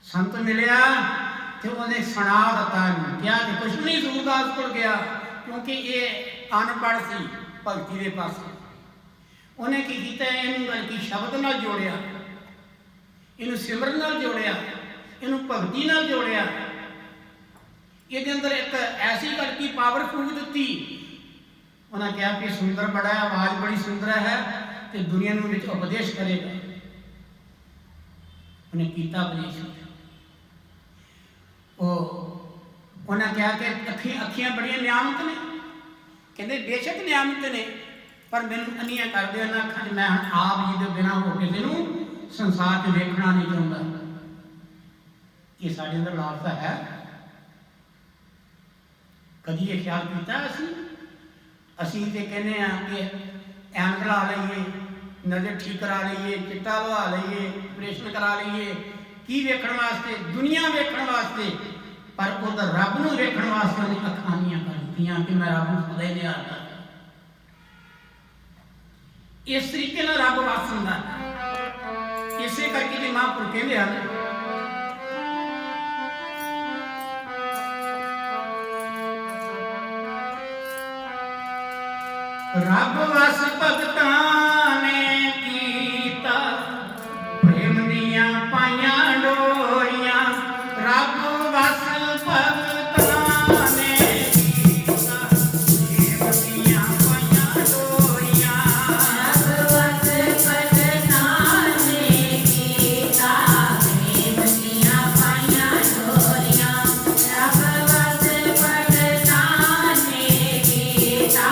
संत मिलिया तो उन्हें सुना दिता, क्या कुछ नहीं सूरदास को गया, क्योंकि ये अनपढ़ सी भगती के पास। उन्हें की किया, इनू गल की शब्द नाल जोड़िया, इनू सिमरन नाल जोड़िया, इनू भगती नाल जोड़िया। ये अंदर एक ऐसी गल की पावर फूक दी। उन्हें कहा कि सुंदर बड़ा है, आवाज़ बड़ी सुंदर है, तो दुनिया में उपदेश करेगा। उन्हें किया उपदेश। उन्हें कहा कि अखियां बड़िया नियामत ने। कहते बेशक नियामत ने, पर मैनू अन्नियां कर दे ना अखां, मैं आप जी के बिना हो किसी को संसार च देखना नहीं चाहता। ये साढ़े अंदर लालसा है? कभी ये ख्याल किया असी तो कहने कि ऐनक ला लीए, नज़र ठीक करा लीए, चिट्टा लवा लीए, ऑपरेशन करा लीए, की वेखण वास्ते? दुनिया वेखण वास्ते। पर उधर रब नूं वेखण वास्ते उन्हें अखानियां कर दित्तियां कि मैं रब नूं सदा ही निहार करदा। इस तरीके नाल रब वस हुंदा, इस ਇਸੇ ਕਰਕੇ ਜੇ ਮਹਾਂਪੁਰਖ ਕਹਿੰਦੇ ਹਨ ਰੱਬ ਵਸ ਭਗਤਾਂ ਨੇ ਕੀਤਾ ਪ੍ਰੇਮ ਦੀਆਂ ਪਾਈਆਂ ਡੋਰੀਆਂ ਰੱਬ ਵਸ ਭਗਤਾਂ ਨੇ ਕੀਤਾ ਪ੍ਰੇਮ ਦੀਆਂ ਪਾਈਆਂ ਡੋਰੀਆਂ ਰੱਬ ਵਸ ਭਗਤਾਂ ਨੇ ਕੀਤਾ ਪ੍ਰੇਮ ਦੀਆਂ ਪਾਈਆਂ ਡੋਰੀਆਂ ਰੱਬ ਵਸ ਭਗਤਾਂ ਨੇ ਕੀਤਾ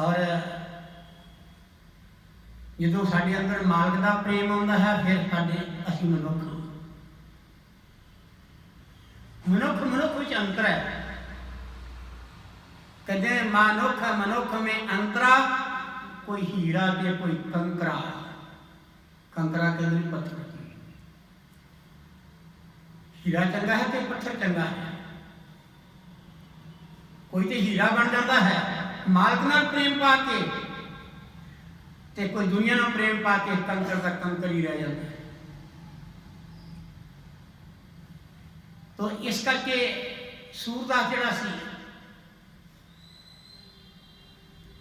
और जो साढ़े अंदर मालक का प्रेम आता है फिर साढ़े असी मनुख मनुख मनुख में अंतर है कहते मनुख मनुख में अंतरा कोई हीरा के कोई कंकरा कंकरा के अंदर पत्थर हीरा चंगा है तो पत्थर चंगा है कोई तो हीरा बन जाता है मालक नाल प्रेम पा के ते कोई दुनिया नाल प्रेम पा के कंकर का कंकर ही रह जाता है। तो इस करके सूरदास जिहड़ा सी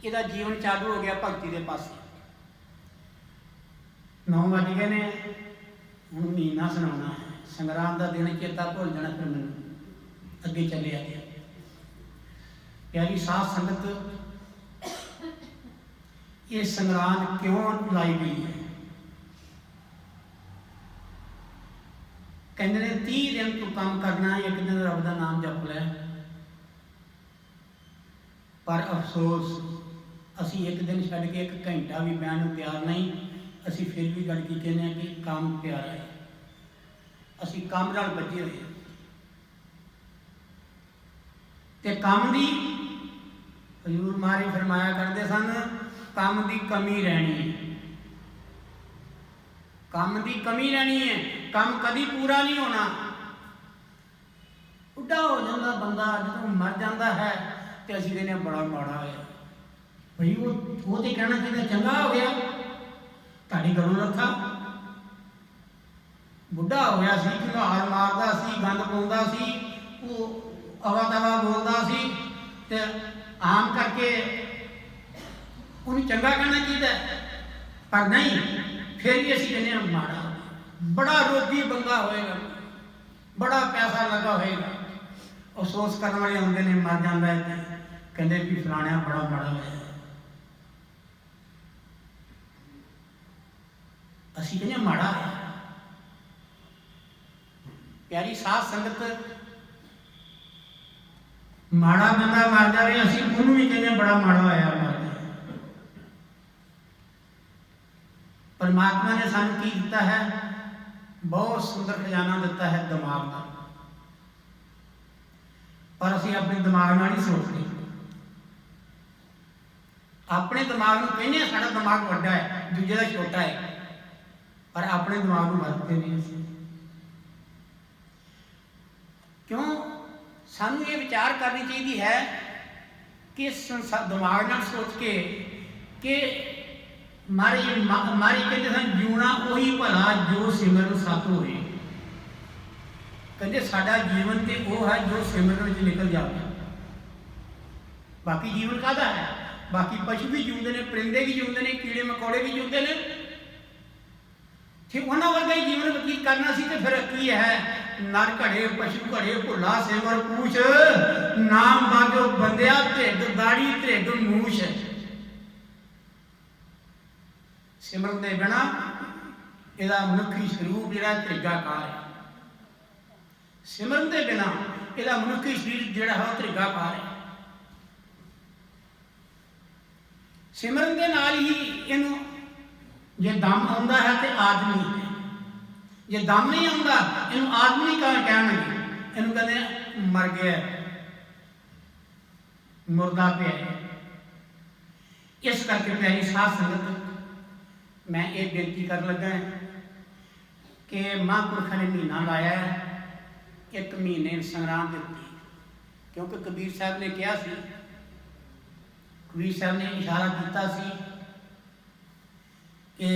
इहदा जीवन चालू हो गया भगती के पास 9 बज गए ने हुण महीना सुनाना है संग्राम का दिन चेता भुल जाना फिर मैनूं अगे चले आ गया प्यारी साध संगत ये संग्राम क्यों लाई गई है कहते ने 30 दिन तू काम करना एक दिन रब का नाम जप लै पर अफसोस असी एक दिन छड़ के 1 घंटा भी बहन को तैयार नहीं असी फिर भी गल की कहने कि काम प्यारा है असी काम नाल बचे हुए ते काम दी हजूर महाराज फरमाया करते सन काम की कमी रहनी है काम की कमी रहनी है काम कभी पूरा नहीं होना बुढ़ा हो जाता बंदा जो मर जाता है तो असी कहने बड़ा माड़ा है भाई वो तो कहना चाहिए चंगा हो गया ताड़ी गलों रखा बुढ़ा हो गया सी घुमार मारदा सी गंद पाउंदा सी वो अवा तवा बोलता सी ते आम करके उन्हें चंगा कहना चाहिए पर नहीं फिर भी असी कहने माड़ा बड़ा रोगी बंदा होएगा बड़ा पैसा लगा होएगा अफसोस करने वाले आते हैं मर जाता है कहते कि फलाणिया बड़ा माड़ा होया असी कहने माड़ा है प्यारी साध संगत, माड़ा बंदा मर जाए असीं उहनूं भी कहने बड़ा माड़ा होया मर गया। परमात्मा ने सानूं की दिता है? बहुत सुंदर खजाना दिता है दिमाग का, पर असीं अपने दिमाग नाल ही सोचते। अपने दिमाग नूं कहने साडा दिमाग वड्डा है, दूजे दा छोटा है, पर अपने दिमाग नूं वरतते नहीं असीं। क्यों? सानू ये विचार करनी चाहिए है कि दिमाग नाल सोच के कि मारे कहते सन जीवना वही भला जो सिमरन सत होए। कहते साडा जीवन तो वो है जो सिमरन में निकल जाए। बाकी जीवन काहदा है? बाकी पशु भी जीवते हैं, परिंदे भी जीवते हैं, कीड़े मकौड़े भी जीवते हैं। ठीक उन्होंने वर्गा ही जीवन व्यतीत करना सी, तो फिर की है? नर घड़े पशु घड़े भुला सिमर पूछ, नाम बाजो बंदिया ढिड दाड़ी ढिड मूछ। सिमरन के बिना यदा मनुखी स्वरूप जिहड़ा त्रिगाकार है। सिमरन के बिना यदा मनुखी शरीर जिहड़ा है त्रिगाकार है। सिमरन के नाल ही इनू जे दम आउंदा है तो आदमी है, जे दम नहीं आउंदा इनू आदमी नहीं कहणगे, इनू कहंदे मर गया, मुर्दा पिया है। इस करके प्यारी साध संगत, मैं ये बेनती कर लगा कि महापुरखा ने महीना लाया है, एक महीने संग्राम दी। क्योंकि कबीर साहब ने कहा सी, कबीर साहब ने इशारा किया सी कि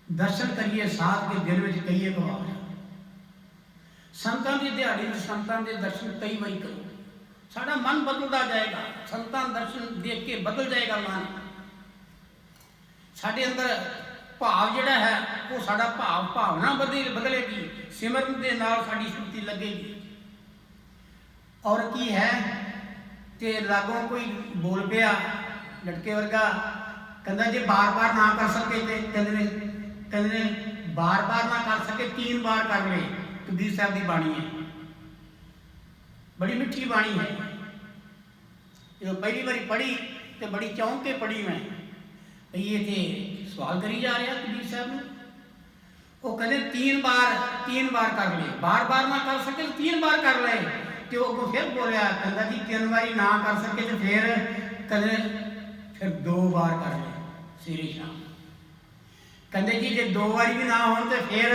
दर्शन करिए साथ के दिल में कहिए गवार। संतां की दिहाड़ी में संतां के दर्शन कई बारी करो, साडा मन बदलता जाएगा। संतां दर्शन देख के बदल जाएगा मन। साडे अंदर भाव जिहड़ा है वो साडा भावना बदलेगी, सिमरन के नाल साडी सुरती लगेगी। और की है कि लागों कोई बोल पिया लटके वर्गा, कहता जे बार बार ना कर सके तो कहते बार बार ना कर सके 3 बार कर ले। कबीर साहब की बाणी है, बड़ी मिठी बाणी है। जो पहली बारी पढ़ी तो बड़ी चौंक के पढ़ी मैं, ये थे सवाल करी जा रहा कबीर साहब ने। वो कहते 3 बार कर ले, बार बार ना कर सके तो 3 बार कर ले। तो वो फिर बोलिया, कहता जी 3 बारी ना कर सके तो फिर कहते फिर 2 बार कर ले सवेरे शाम। कहते जी जो 2 बारी भी ना हो तो फिर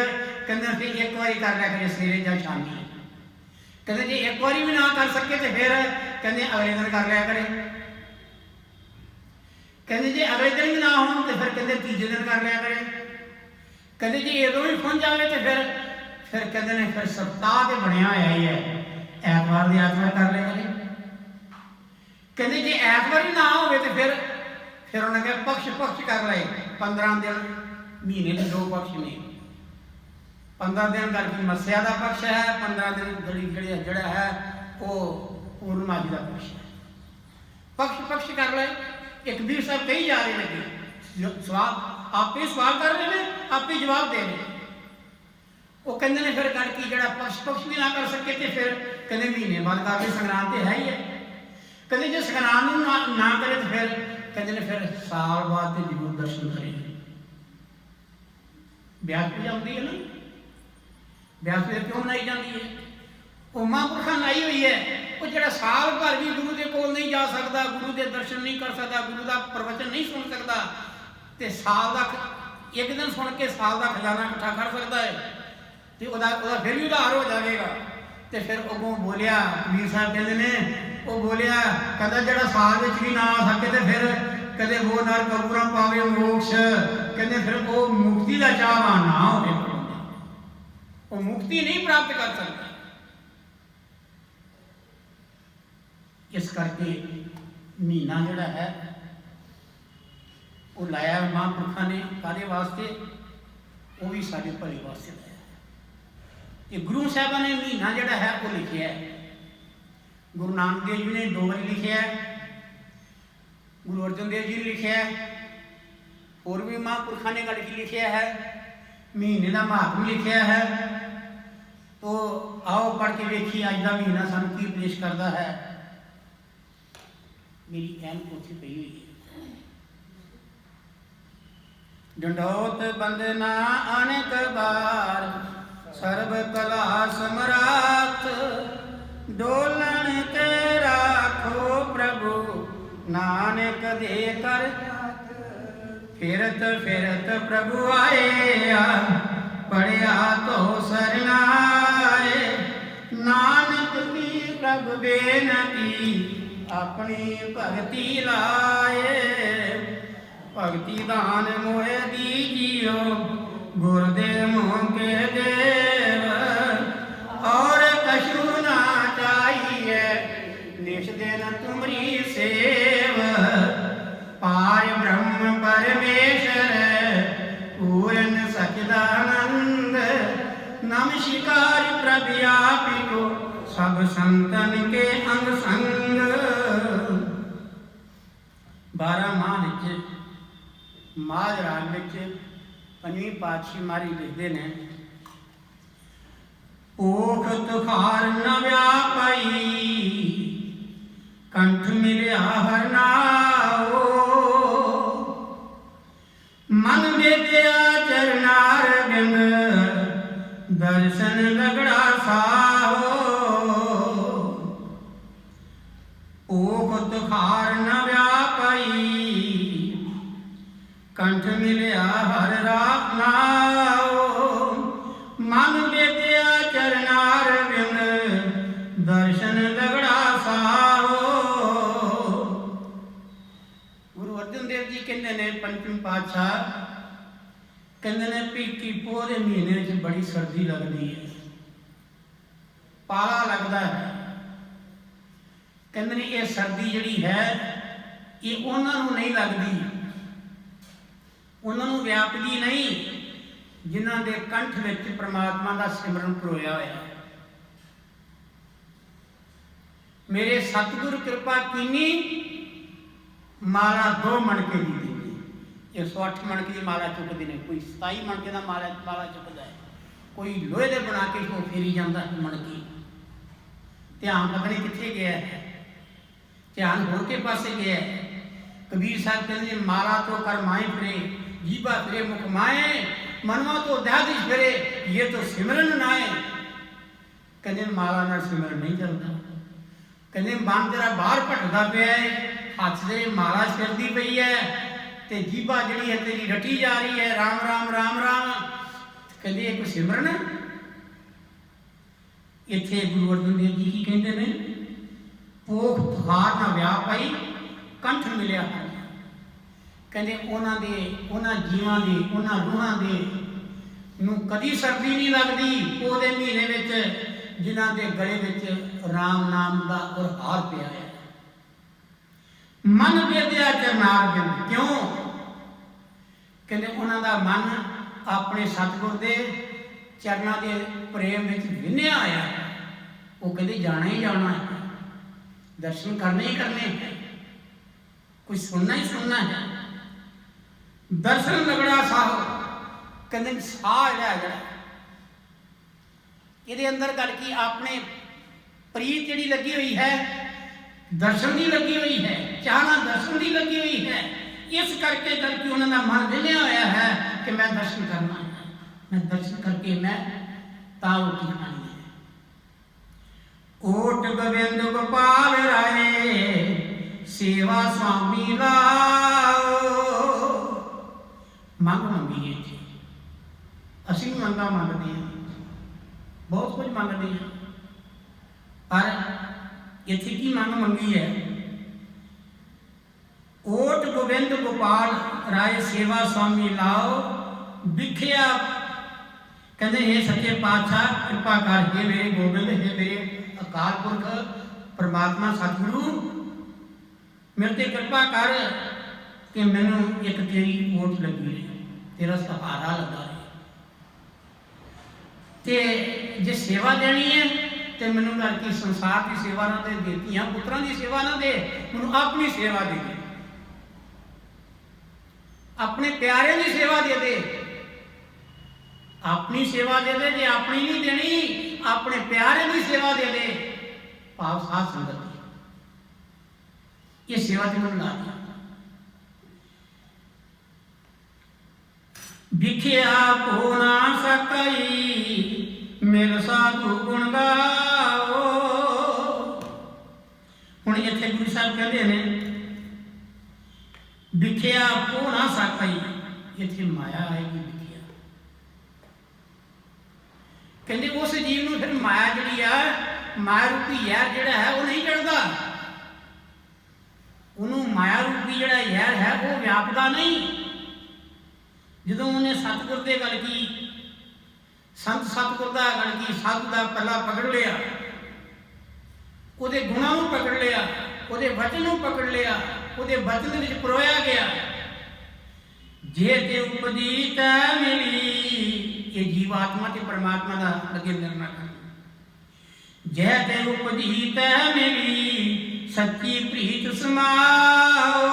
कहते फिर 1 बारी कर लिया करें सवेरे या शामी। कहते जी 1 बारी भी ना कर सके तो फिर कहते अगले दिन कर लिया करे। कहते जी अगले दिन भी ना हो तो फिर कहते तीजे दिन कर लिया करे। कहते जी ये भी खुंज जाए तो फिर कहते ने फिर सप्ताह तो बनया होया ही है, ऐतवार की ऐतवार कर लिया करे। कहते जी ऐतवार ही ना हो तो फिर उन्हें कहा पक्ष कर ले। 15 दिन महीने के 2 पक्ष ने, 15 दिन करके मस्या का पक्ष है, 15 दिन जड़ा है वो पूर्णमासी का पक्ष है। पक्ष कर ले। एक कबीर साहब कही जा रहे लगे, सवाल आप ही सवाल कर रहे हैं, आप ही जवाब दे रहे। वो कहते ने फिर करके जड़ा पक्ष भी ना कर सके तो फिर कहते महीने बाद कर ले, संग्राम तो है ही है। कहते जो संग्राम ना करे तो फिर कहते ने फिर साल बाद तो जरूर दर्शन करें। ब्यास पूजा होती है ना, ब्यास पूजा क्यों मनाई जाती है? वो महापुरखा लाई हुई है। वो जरा साल भर भी गुरु के कोल नहीं जा सकता, गुरु के दर्शन नहीं कर सकता, गुरु का प्रवचन नहीं सुन सकता, तो साल का एक दिन सुन के साल का खजाना इकट्ठा कर सकता है, तो फिर भी उधार हो जाएगा। तो फिर अगों बोलिया कबीर साहब कहते ने, वो बोलिया कहता जरा साल में भी ना आ सके तो फिर कहते वो नर कबूरा पावे मोक्ष। कहते फिर वो मुक्ति का चाहवान ना हो, वो मुक्ति नहीं प्राप्त कर सकता। इस करके महीना जोड़ा है वो लाया महापुरखा ने कादे वास्ते, वो भी साढ़े भले वास्ते लाया। ये गुरु साहबा ने महीना जोड़ा है वो लिखे है। गुरु नानक देव जी ने 2 बारी लिखे है, गुरु अर्जन देव जी ने लिखे है, और भी महापुरखा ने गल की लिखे है। महीने का महात्म लिखा है, तो आओ पढ़ के वेखिए अज का महीना सानू की पेश करता है। मेरी ऐनक उत्थे पई हुई है। डंडौत बंदना अनेक बार सर्व कला समरात, डोलन के राखो प्रभु नानक दे कर। फिरत फिरत प्रभु आए पढ़िया तो सरनाए, नानक की प्रभु बेनती अपनी भगति लाए। भगति दान मोहे दीजियो गुरुदेव मोह के देव, और कछु ना चाहिए निश दिन तुमरी सेव। पार ब्रह्म परमेश्वर पूर्ण सचिदानंद, नमस्कार प्रभु को सब संतन के अंग संग। 12 माह माघ राग विच पंजवीं पातशाही मारी लिखते हैं, ओख तुखार न व्यापाई कंठ मिलिया हर नाओ। मन बेदिया चरनार बिंद दर्शन लगड़ा साहो। ओख तुखार न व्यापाई कंठ मिलिया हर नाओ। मन बेदिया चरनार बिंद दर्शन लगड़ा साहो। गुरु अर्जन देव जी कहते ने पंचम पातशाह कहते ने भी पोह के महीने च बड़ी सर्दी लगती है, पाला लगता है। कहते ने ये सर्दी जिहड़ी है ये उन्होंने नहीं लगती, उन्होंने व्यापदी नहीं जिन्हों के कंठ में परमात्मा का सिमरन परोया होया। मेरे सतगुर कृपा कीनी माला 2 मणके की दी, 108 मणके की माला चुकते हैं। कोई 27 मणके का माला चुकता है, कोई लोहे के बना के वो फेरी जाता है मणकी। ध्यान पता नहीं कितने गया है, ध्यान होर के पासे गया है। कबीर साहब कहते माला तो कर माए फिरे, जीवा फिरे मुख माए, मनवा तो दयादिश फिरे, ये तो सिमरन नाए। कहते माला ना सिमरन नहीं चलता। कहते मन तेरा बाहर भटकता पिया है, हाथ से माला सिरदी पई है ते जीवा जिहड़ी है तेरी रटी जा रही है राम राम राम राम। कहते एक सिमरन है। इत्थे गुरु अर्जन देव जी की कहते हैं, पोख तुखार ना व्यापाई कंठ मिलिया हर। कहते उन्होंने जीवां दे उन्होंने रूहां दे नूं कदी सर्दी नहीं लगती पोह दे महीने विच जिन्हां दे गले विच राम नाम का और हार पिया है। मन वेदिया चरनार बिंद क्यों? कहते उन्हों का मन अपने सतगुर के चरणों के प्रेम में विन्या आया। वो कहते जाना ही जाना है, दर्शन करने ही करने हैं, कुछ सुनना ही सुनना है। दर्शन लगड़ा साहो कहते साह जड़ा ये अंदर गल की अपने प्रीत जी लगी हुई है, दर्शन की लगी हुई है, चाहना दर्शन की लगी हुई है। इस करके गल की उन्होंने मन विन्या होया है कि मैं दर्शन करना है, मैं दर्शन करके मैं ता रोटी खानी है। ओट गोविंद गोपाल राय सेवा स्वामी लाओ। मंग मंगी है जी, असी भी मंगा मंगते हैं, बहुत कुछ मंगते हैं, पर इत्थे की मंग मंगी है? ओट गोविंद गोपाल राय सेवा स्वामी लाओ बिखिया। कहते हे सच्चे पातशाह कृपा कर, हे मेरे गोबिंद, हे मेरे अकाल पुरख परमात्मा सतगुरु, मेरे ते कृपा कर कि मैनू एक तेरी ओट लगी है, तेरा सहारा लगा है। ते जे सेवा देनी है तो मैनू करके संसार की सेवा ना दे, धीआं पुत्रां की सेवा ना दे, मैनू अपनी सेवा दे दे, अपने प्यारे की सेवा दे दे, अपनी सेवा दे दे। जे अपनी नहीं देनी अपने प्यारे की सेवा दे दे, भाव साध संगत की, ये सेवा ते मैं ला दिया। विख्या को ना सकई मेल साधु गुण गाओ। हुण इत्थे गुरु साहब कहते हैं विख्या को ना सकई, इत्थे माया आएगी विख्या। कहते उस जीव नूं फिर माया जिहड़ी आ, माया रूपी जहर जिहड़ा है वो नहीं चढ़दा, उन्होंने माया रूपी जिहड़ा जहर है वो व्यापदा नहीं। ਜਦੋਂ ਉਹਨੇ ਸਤਿਗੁਰ ਦੇ ਗਲ ਕੀ, ਸੰਤ ਸਤਿਗੁਰ ਦਾ ਗਲ ਕੀ, ਸਾਧੂ ਦਾ ਪੱਲਾ ਪਕੜ ਲਿਆ, ਉਹਦੇ ਗੁਣਾਂ ਨੂੰ ਪਕੜ ਲਿਆ, ਉਹਦੇ ਵਚਨ ਨੂੰ ਪਕੜ ਲਿਆ, ਉਹਦੇ ਵਚਨ ਦੇ ਵਿੱਚ ਪਰੋਇਆ ਗਿਆ। ਜੇ ਤੇ ਉਪਜੀ ਤੈ ਮਿਲੀ, ਇਹ ਜੀਵ ਆਤਮਾ ਤੇ ਪਰਮਾਤਮਾ ਦਾ ਅੱਗੇ ਨਿਰਣਾ ਕਰਨਾ। ਜੇ ਤੇ ਉਪਜੀ ਤੈ ਮਿਲੀ ਸੱਚੀ ਪ੍ਰੀਤ ਸਮਾਓ।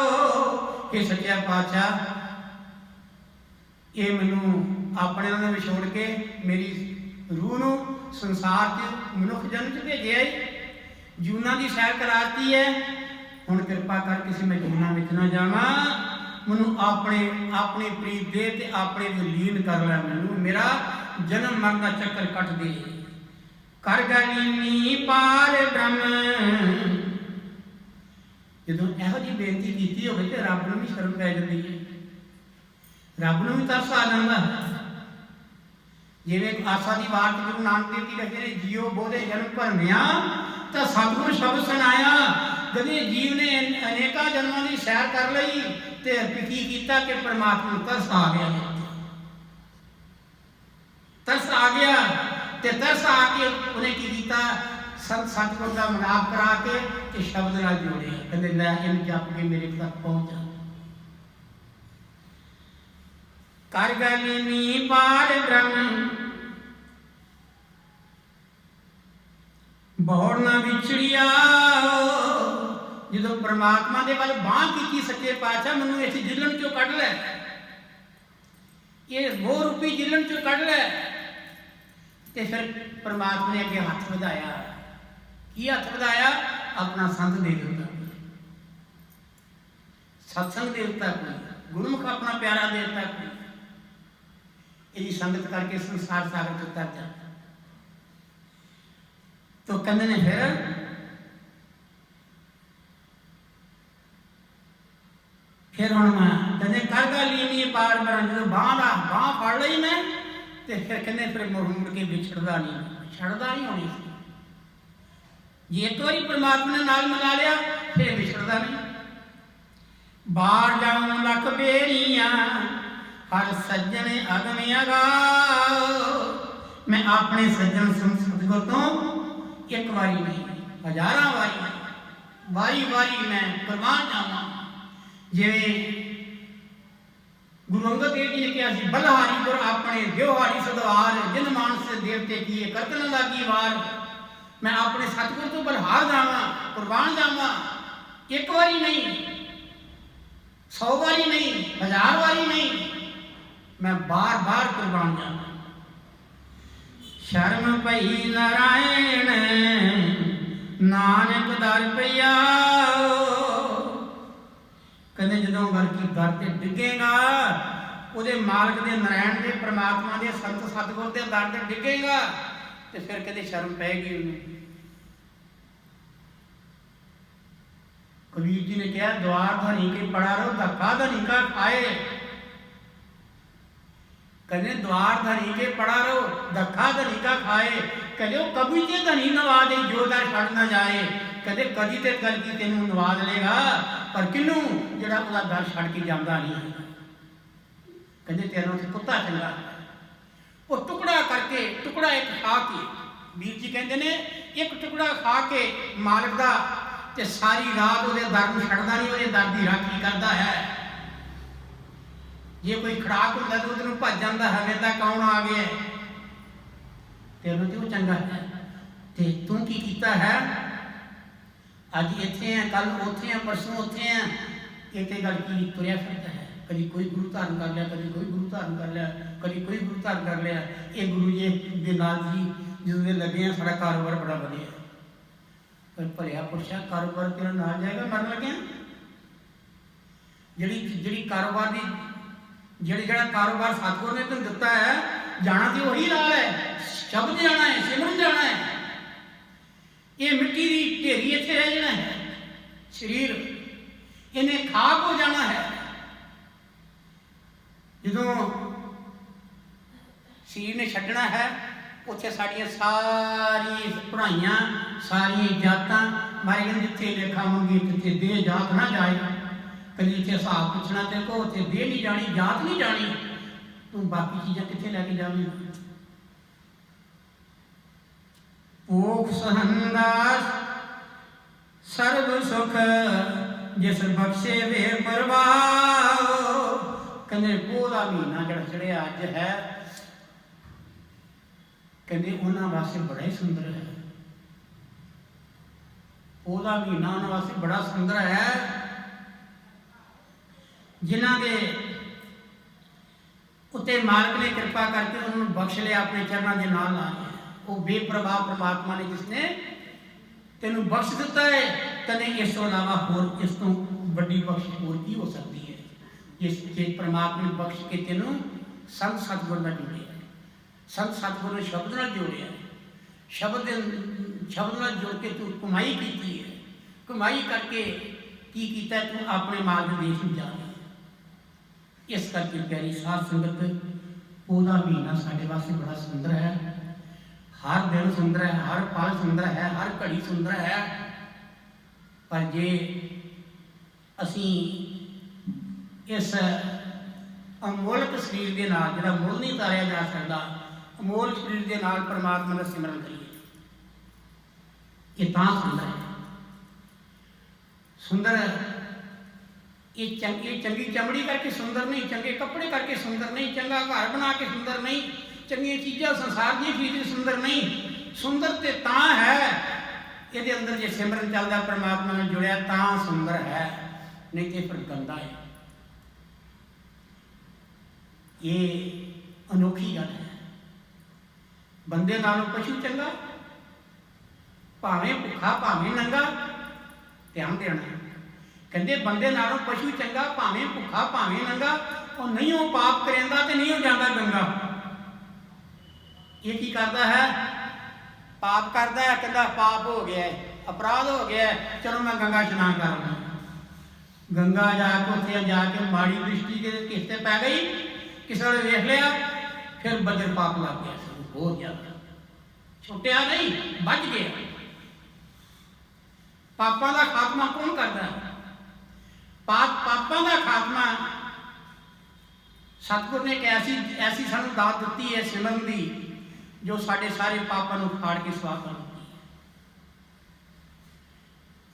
ਇਹ ਸੱਚਾ ਪਾਤਸ਼ਾਹ ये मैनू अपने नाल विछोड़ के मेरी रूह नू संसार च मनुख जन्म च भेजे है, जूना की सैर कराती है। हुण कृपा कर किसी मैं जूना विच ना जावां, मैनू अपने अपनी प्रीत दे ते अपने लीन कर लै, मैनू मेरा जन्म मरण का चक्कर कट दे। कर गलीनी पार ब्रह्म, जदों इहो जी बेनती कीती होवे ते रब नूं भी शर्म पै जांदी है, रब नूं भी तरस आ जाता है। जिवें आसा की वार गुरु नानक देव जी लिखते हैं, जियो बोधे जन्म भरमिया तो सतगुर शब्द सुनाया। जब जीव ने अनेका जन्मों की सैर कर लई तो की किया कि परमात्मा तरस आ गया, तरस आ गया। तो तरस आके उन्हें की किया, संत सतगुर का मिलाप करा के शब्द नाल जोड़े, कहते लै इन जप के मेरे तक पहुँच जा। कर गलीनी पार ब्रह्म बहुड़ ना विछड़िया। जो परमात्मा के वाल बांह की सच्चे पातशाह मैनू इस जिलन चो कढ़ लै, ये मोह रूपी जिलन चो कढ़ लै। ते फिर परमात्मा ने अगे हथ वधाया, की हथ वधाया? अपना संत दे दिता, सत्संग दे दिता, कोई गुरमुख अपना प्यारा दे दिता, कोई यदि संगत करके संसार सागर तो तर जाता। तो कहते ने फिर हम कहते कर गलीनी पार ब्रह्म, जो बांह फड़ ली मैं तो फिर कहते फिर मुड़ मुड़ के विछड़दा नहीं, छड़दा नहीं होनी। जे एक बार परमात्मा ने नाल मिला लिया फिर विछड़दा नहीं। बाहर जाऊं लख बेरिया हर सज्जन अगम अगाओ। मैं अपने सज्जन सतगुर तो एक बारी नहीं, हजारां वारी वारी मैं प्रवान जावा। जिवें गुरु अंगद देव जी ने कहा, बलहारी गुर अपने देवहारी सदवार, जिन मानस देवते किए करतन लागी वार। मैं अपने सतगुर तो बलहार जावा, कुर्बान जावा, एक बारी नहीं, 100 बारी नहीं, 1000 बारी नहीं, मैं बार बार कुर्बान जाना। शर्म पई नारायण नानक दर पया। कहते जो गल की दर से डिगेगा, वो मालिक के नारायण के परमात्मा के संत सतगुर के दर से डिगेगा तो फिर कहते शर्म पैगी उन्हें। कबीर जी ने कहा, द्वार धनी के पड़ा रहो धक्का धनी का खाए। कहने द्वार धनी के पड़ा रहो धक्का धनी का खाए। कहते कभी ते धनी नवाज जो दर छड़ ना जाए। कहते कदी ते गल की तेन नवाज लेगा, पर किनू जरा उसका दर छड़ के जाता नहीं है। कहते तेरा से कुत्ता चंगा, वो टुकड़ा करके टुकड़ा एक खा के, वीर जी कहते ने एक टुकड़ा खा के मालिक का ते सारी रात वो दर को छड़ता नहीं, वो दर की राखी करता है। जे कोई खड़ाक होंदा तो उधर भज जाता है, तो कौन आ गया तेनों तो चंगा है। तो तू की कीता है? अज इत्थे हैं, कल उत्थे हैं, परसों उत्थे हैं, ये गल की तुरया फिरता है। कभी कोई गुरु धारण कर लिया, कभी कोई गुरु धारण कर लिया, कभी कोई गुरु धारण कर लिया। ये गुरु जी दे नाल जी ਜਦੋਂ ਦੇ ਲੱਗੇ ਆ ਸਾਡਾ ਕਾਰੋਬਾਰ ਬੜਾ ਵਧੀਆ, ਪਰ ਭਲਿਆ ਪੁੱਛਿਆ ਕਾਰੋਬਾਰ ਤੇਰਾ ਨਾਲ ਜਾਏਗਾ ਮਰਨ ਲੱਗਿਆ? ਜਿਹੜੀ ਕਾਰੋਬਾਰ ਦੀ ਜਿਹੜਾ ਕਾਰੋਬਾਰ ਸਤਿਗੁਰ ਨੇ ਤੈਨੂੰ ਦਿੱਤਾ ਹੈ, ਜਾਣਾ ਤੇ ਉਹੀ ਨਾਲ ਹੈ, ਸ਼ਬਦ ਜਾਣਾ ਹੈ, ਸਿਮਰਨ ਜਾਣਾ ਹੈ। ਇਹ ਮਿੱਟੀ ਦੀ ਢੇਰੀ ਇੱਥੇ ਰਹਿ ਜਾਣਾ ਹੈ, ਸਰੀਰ ਇਹਨੇ ਖਾਕ ਹੋ ਜਾਣਾ ਹੈ। ਜਦੋਂ ਸਰੀਰ ਨੇ ਛੱਡਣਾ ਹੈ, ਉੱਥੇ ਸਾਡੀਆਂ ਸਾਰੀ ਪੜ੍ਹਾਈਆਂ, ਸਾਰੀਆਂ ਜਾਤਾਂ ਮਾਰੇ ਗਏ। ਜਿੱਥੇ ਲੇਖਾ ਮੰਗੀ ਜਿੱਥੇ ਦੇਹ ਜਾਤ ਨਾ ਜਾਏ, ਕਦੀ ਇੱਥੇ ਹਿਸਾਬ ਪੁੱਛਣਾ ਤੇ ਕੋ ਉੱਥੇ ਦੇਹ ਨਹੀਂ ਜਾਣੀ, ਜਾਤ ਨਹੀਂ ਜਾਣੀ, ਤੂੰ ਬਾਕੀ ਚੀਜ਼ਾਂ ਕਿੱਥੇ ਲੈ ਕੇ ਜਾਵੇਂਗਾ? ਭੂਖ ਸਹੰਦਾ ਸਰਬ ਸੁਖ ਜਿਸ ਬਖਸ਼ੇ ਵੇ ਪਰਵਾਹ। ਕਹਿੰਦੇ ਪੋਹ ਦਾ ਮਹੀਨਾ ਜਿਹੜਾ ਚੜਿਆ ਅੱਜ ਹੈ, ਕਹਿੰਦੇ ਉਹਨਾਂ ਵਾਸਤੇ ਬੜਾ ਹੀ ਸੁੰਦਰ ਹੈ। ਪੋਹ ਦਾ ਮਹੀਨਾ ਉਹਨਾਂ ਵਾਸਤੇ ਬੜਾ ਸੁੰਦਰ ਹੈ, ਜਿਨ੍ਹਾਂ ਦੇ ਉੱਤੇ ਮਾਲਕ ਨੇ ਕਿਰਪਾ ਕਰਕੇ ਉਹਨਾਂ ਨੂੰ ਬਖਸ਼ ਲਿਆ, ਆਪਣੇ ਚਰਨਾਂ ਦੇ ਨਾਲ ਲਾ ਲਿਆ। ਉਹ ਬੇਪਰਵਾਹ ਪ੍ਰਮਾਤਮਾ ਨੇ ਜਿਸਨੇ ਤੈਨੂੰ ਬਖਸ਼ ਦਿੱਤਾ ਹੈ, ਤੈਨੂੰ ਇਸ ਤੋਂ ਇਲਾਵਾ ਹੋਰ ਇਸ ਤੋਂ ਵੱਡੀ ਬਖਸ਼ ਹੋਰ ਕੀ ਹੋ ਸਕਦੀ ਹੈ? ਜੇ ਪ੍ਰਮਾਤਮਾ ਨੇ ਬਖਸ਼ ਕੇ ਤੈਨੂੰ ਸੰਤ ਸਤਿਗੁਰ ਨਾਲ ਜੋੜਿਆ, ਸੰਤ ਸਤਿਗੁਰ ਨੇ ਸ਼ਬਦ ਨਾਲ ਜੋੜਿਆ, ਸ਼ਬਦ ਨਾਲ ਜੁੜ ਕੇ ਤੂੰ ਕਮਾਈ ਕੀਤੀ ਹੈ। ਕਮਾਈ ਕਰਕੇ ਕੀ ਕੀਤਾ? ਤੂੰ ਆਪਣੇ ਮਾਲ ਦੇ ਦੇਸ਼ ਨੂੰ ਜਾ ਰਿਹਾ। ਇਸ ਕਰਕੇ ਪਿਆਰੀ ਸਾਧ ਸੰਗਤ, ਉਹਦਾ ਮਹੀਨਾ ਸਾਡੇ ਵਾਸਤੇ ਬੜਾ ਸੁੰਦਰ ਹੈ। ਹਰ ਦਿਨ ਸੁੰਦਰ ਹੈ, ਹਰ ਪਲ ਸੁੰਦਰ ਹੈ, ਹਰ ਘੜੀ ਸੁੰਦਰ ਹੈ। ਪਰ ਜੇ ਅਸੀਂ ਇਸ ਅਮੋਲਕ ਸਰੀਰ ਦੇ ਨਾਲ, ਜਿਹੜਾ ਮੁੱਲ ਨਹੀਂ ਤਾਰਿਆ ਜਾ ਸਕਦਾ, ਅਮੋਲ ਸਰੀਰ ਦੇ ਨਾਲ ਪਰਮਾਤਮਾ ਦਾ ਸਿਮਰਨ ਕਰੀਏ, ਇਹ ਤਾਂ ਸੁੰਦਰ ਹੈ। ਸੁੰਦਰ ਇਹ ਚੰਗੀ ਚਮੜੀ ਕਰਕੇ ਸੁੰਦਰ ਨਹੀਂ, ਚੰਗੇ ਕੱਪੜੇ ਕਰਕੇ ਸੁੰਦਰ ਨਹੀਂ, ਚੰਗਾ ਘਰ ਬਣਾ ਕੇ ਸੁੰਦਰ ਨਹੀਂ, ਚੰਗੀਆਂ ਚੀਜ਼ਾਂ ਸੰਸਾਰ ਦੀਆਂ ਖਰੀਦ ਕੇ ਸੁੰਦਰ ਨਹੀਂ। ਸੁੰਦਰ ਤੇ ਤਾਂ ਹੈ ਇਹਦੇ ਅੰਦਰ ਜੇ ਸਿਮਰਨ ਚੱਲਦਾ, ਪਰਮਾਤਮਾ ਨਾਲ ਜੁੜਿਆ, ਤਾਂ ਸੁੰਦਰ ਹੈ, ਨਹੀਂ ਤੇ ਫਿਰ ਗੰਦਾ ਹੈ। ਇਹ ਅਨੋਖੀ ਗੱਲ ਹੈ। ਬੰਦੇ ਨਾਲੋਂ ਪਸ਼ੂ ਚੰਗਾ, ਭਾਵੇਂ ਭੁੱਖਾ ਭਾਵੇਂ ਨੰਗਾ, ਧਿਆਨ ਦੇਣਾ। ਕਹਿੰਦੇ ਬੰਦੇ ਨਾਲੋਂ ਪਸ਼ੂ ਚੰਗਾ, ਭਾਵੇਂ ਭੁੱਖਾ ਭਾਵੇਂ ਨੰਗਾ, ਉਹ ਨਹੀਂ ਉਹ ਪਾਪ ਕਰੇਂਦਾ ਤੇ ਨਹੀਂ ਉਹ ਜਾਂਦਾ ਗੰਗਾ। ਇਹ ਕੀ ਕਰਦਾ ਹੈ? ਪਾਪ ਕਰਦਾ ਹੈ, ਕਹਿੰਦਾ ਪਾਪ ਹੋ ਗਿਆ, ਅਪਰਾਧ ਹੋ ਗਿਆ, ਚਲੋ ਮੈਂ ਗੰਗਾ ਇਸ਼ਨਾਨ ਕਰਾਂਗਾ। ਗੰਗਾ ਜਾ ਕੇ ਉੱਥੇ ਜਾ ਕੇ ਮਾੜੀ ਦ੍ਰਿਸ਼ਟੀ ਕਿਸ ਤੇ ਪੈ ਗਈ, ਕਿਸੇ ਨੇ ਵੇਖ ਲਿਆ, ਫਿਰ ਬੱਦਰ ਪਾਪ ਲੱਗ ਗਿਆ, ਬਹੁਤ ਜ਼ਿਆਦਾ। ਛੁੱਟਿਆ ਨਹੀਂ, ਵੱਜ ਗਿਆ। ਪਾਪਾਂ ਦਾ ਖਾਤਮਾ ਕੌਣ ਕਰਦਾ ਹੈ? ਪਾਪਾਂ ਦਾ ਖਾਤਮਾ ਸਤਿਗੁਰ ਨੇ ਇੱਕ ਐਸੀ ਸਾਨੂੰ ਦਾਤ ਦਿੱਤੀ ਹੈ ਸਿਮਰਨ ਦੀ, ਜੋ ਸਾਡੇ ਸਾਰੇ ਪਾਪਾਂ ਨੂੰ ਫਾੜ ਕੇ ਸਵਾਹ ਕਰ ਦਿੱਤੀ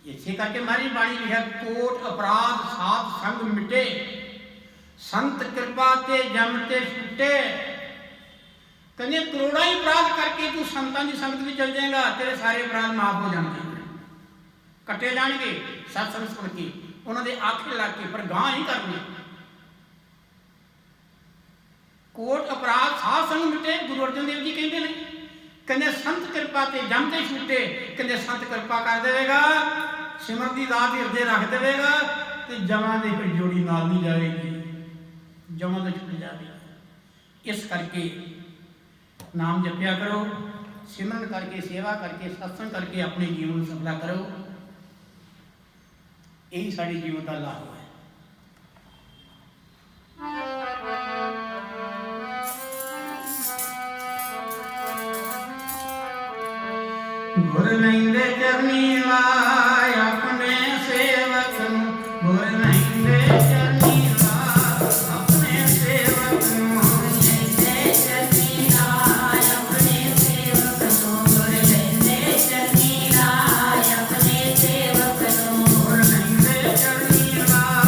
ਹੈ। ਇਸੇ ਕਰਕੇ ਮਾਰੀ ਬਾਣੀ ਲਿਖਿਆ, ਕੋਟ ਅਪਰਾਧ ਸਾਧ ਸੰਗ ਮਿਟੇ, ਸੰਤ ਕਿਰਪਾ ਤੇ ਜਮ ਤੇ ਛੁੱਟੇ। ਕਹਿੰਦੇ ਕਰੋੜਾਂ ਹੀ ਅਪਰਾਧ ਕਰਕੇ ਤੂੰ ਸੰਤਾਂ ਦੀ ਸੰਗਤ ਵਿੱਚ ਚਲ ਜਾਏਗਾ, ਤੇਰੇ ਸਾਰੇ ਅਪਰਾਧ ਮਾਫ ਹੋ ਜਾਣਗੇ, ਕੱਟੇ ਜਾਣਗੇ ਸਤਸੰਗ ਸੁਣ ਕੇ, ਉਹਨਾਂ ਦੇ ਆਖੇ ਲੱਗ ਕੇ, ਪਰ ਗਾਂ ਹੀ ਕਰਨੀ। ਕੋਟ ਅਪਰਾਧ ਸਾਧ ਸੰਗ ਮਿਟੇ, ਗੁਰੂ ਅਰਜਨ ਦੇਵ ਜੀ ਕਹਿੰਦੇ ਨੇ, ਕਹਿੰਦੇ ਸੰਤ ਕਿਰਪਾ ਤੇ ਜਮ ਤੇ ਛੁੱਟੇ। ਕਹਿੰਦੇ ਸੰਤ ਕਿਰਪਾ ਕਰ ਦੇਵੇਗਾ, ਸਿਮਰਨ ਦੀ ਦਾਤ ਹਿਰਦੇ ਰੱਖ ਦੇਵੇਗਾ, ਤੇ ਜਮਾਂ ਦੇ ਫਿਰ ਜੋੜੀ ਨਾਲ ਨਹੀਂ ਜਾਵੇਗੀ, ਜਮਾਂ ਤੋਂ ਛੁੱਟ ਜਾਵੇਗਾ। ਇਸ ਕਰਕੇ ਨਾਮ ਜਪਿਆ ਕਰੋ, ਸਿਮਰਨ ਕਰਕੇ, ਸੇਵਾ ਕਰਕੇ, ਸਤਸੰਗ ਕਰਕੇ ਆਪਣੇ ਜੀਵਨ ਨੂੰ ਸਫਲਾ ਕਰੋ। ਇਹੀ ਸਾਡੇ ਜੀਵਨ ਦਾ ਲਾਭ ਹੈ। ਗੁਰ ਲੈਂਦੇ ਚਰਨੀ ਲਾਇ ਆਪਣੇ ਸੇਵਕ ਨੂੰ, ਗੁਰ ਲੈਂਦੇ ਚਰਨੀ ਲਾਇ ਆਪਣੇ ਸੇਵਕ ਨੂੰ, ਲੈਂਦੇ ਚਰਨੀ ਲਾਇ ਆਪਣੇ ਸੇਵਕ ਨੂੰ, ਗੁਰ ਲੈਂਦੇ ਚਰਨੀ ਲਾਇ ਆਪਣੇ ਸੇਵਕ ਨੂੰ, ਗੁਰ ਲੈਂਦੇ ਚਰਨੀ ਲਾਇ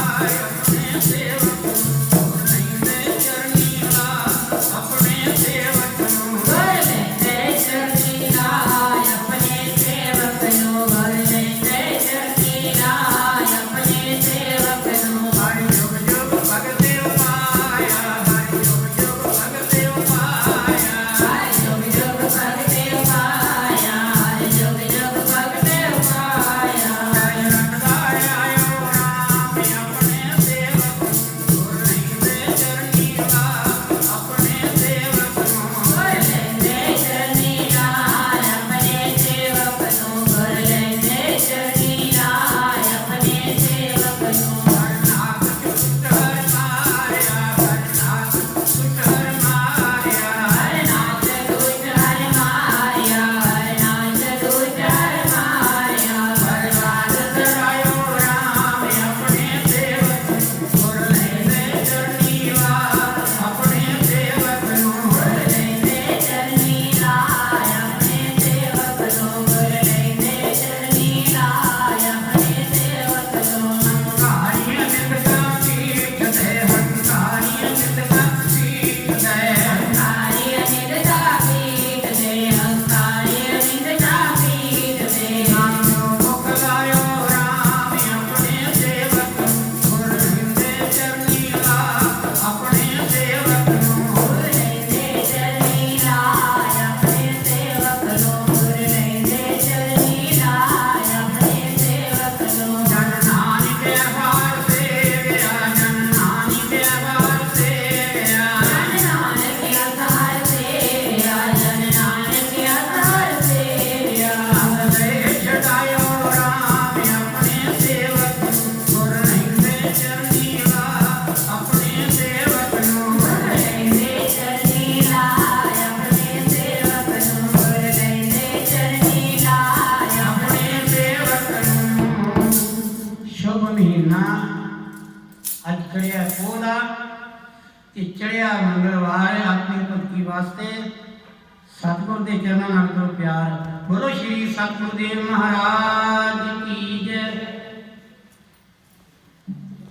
महीना अज चढ़िया पोला ते चढ़िया मंगलवार अपनी भगती वास्ते सतगुर के चरणों नाल करो प्यार। बोलो श्री सतगुरुदेव महाराज की जय।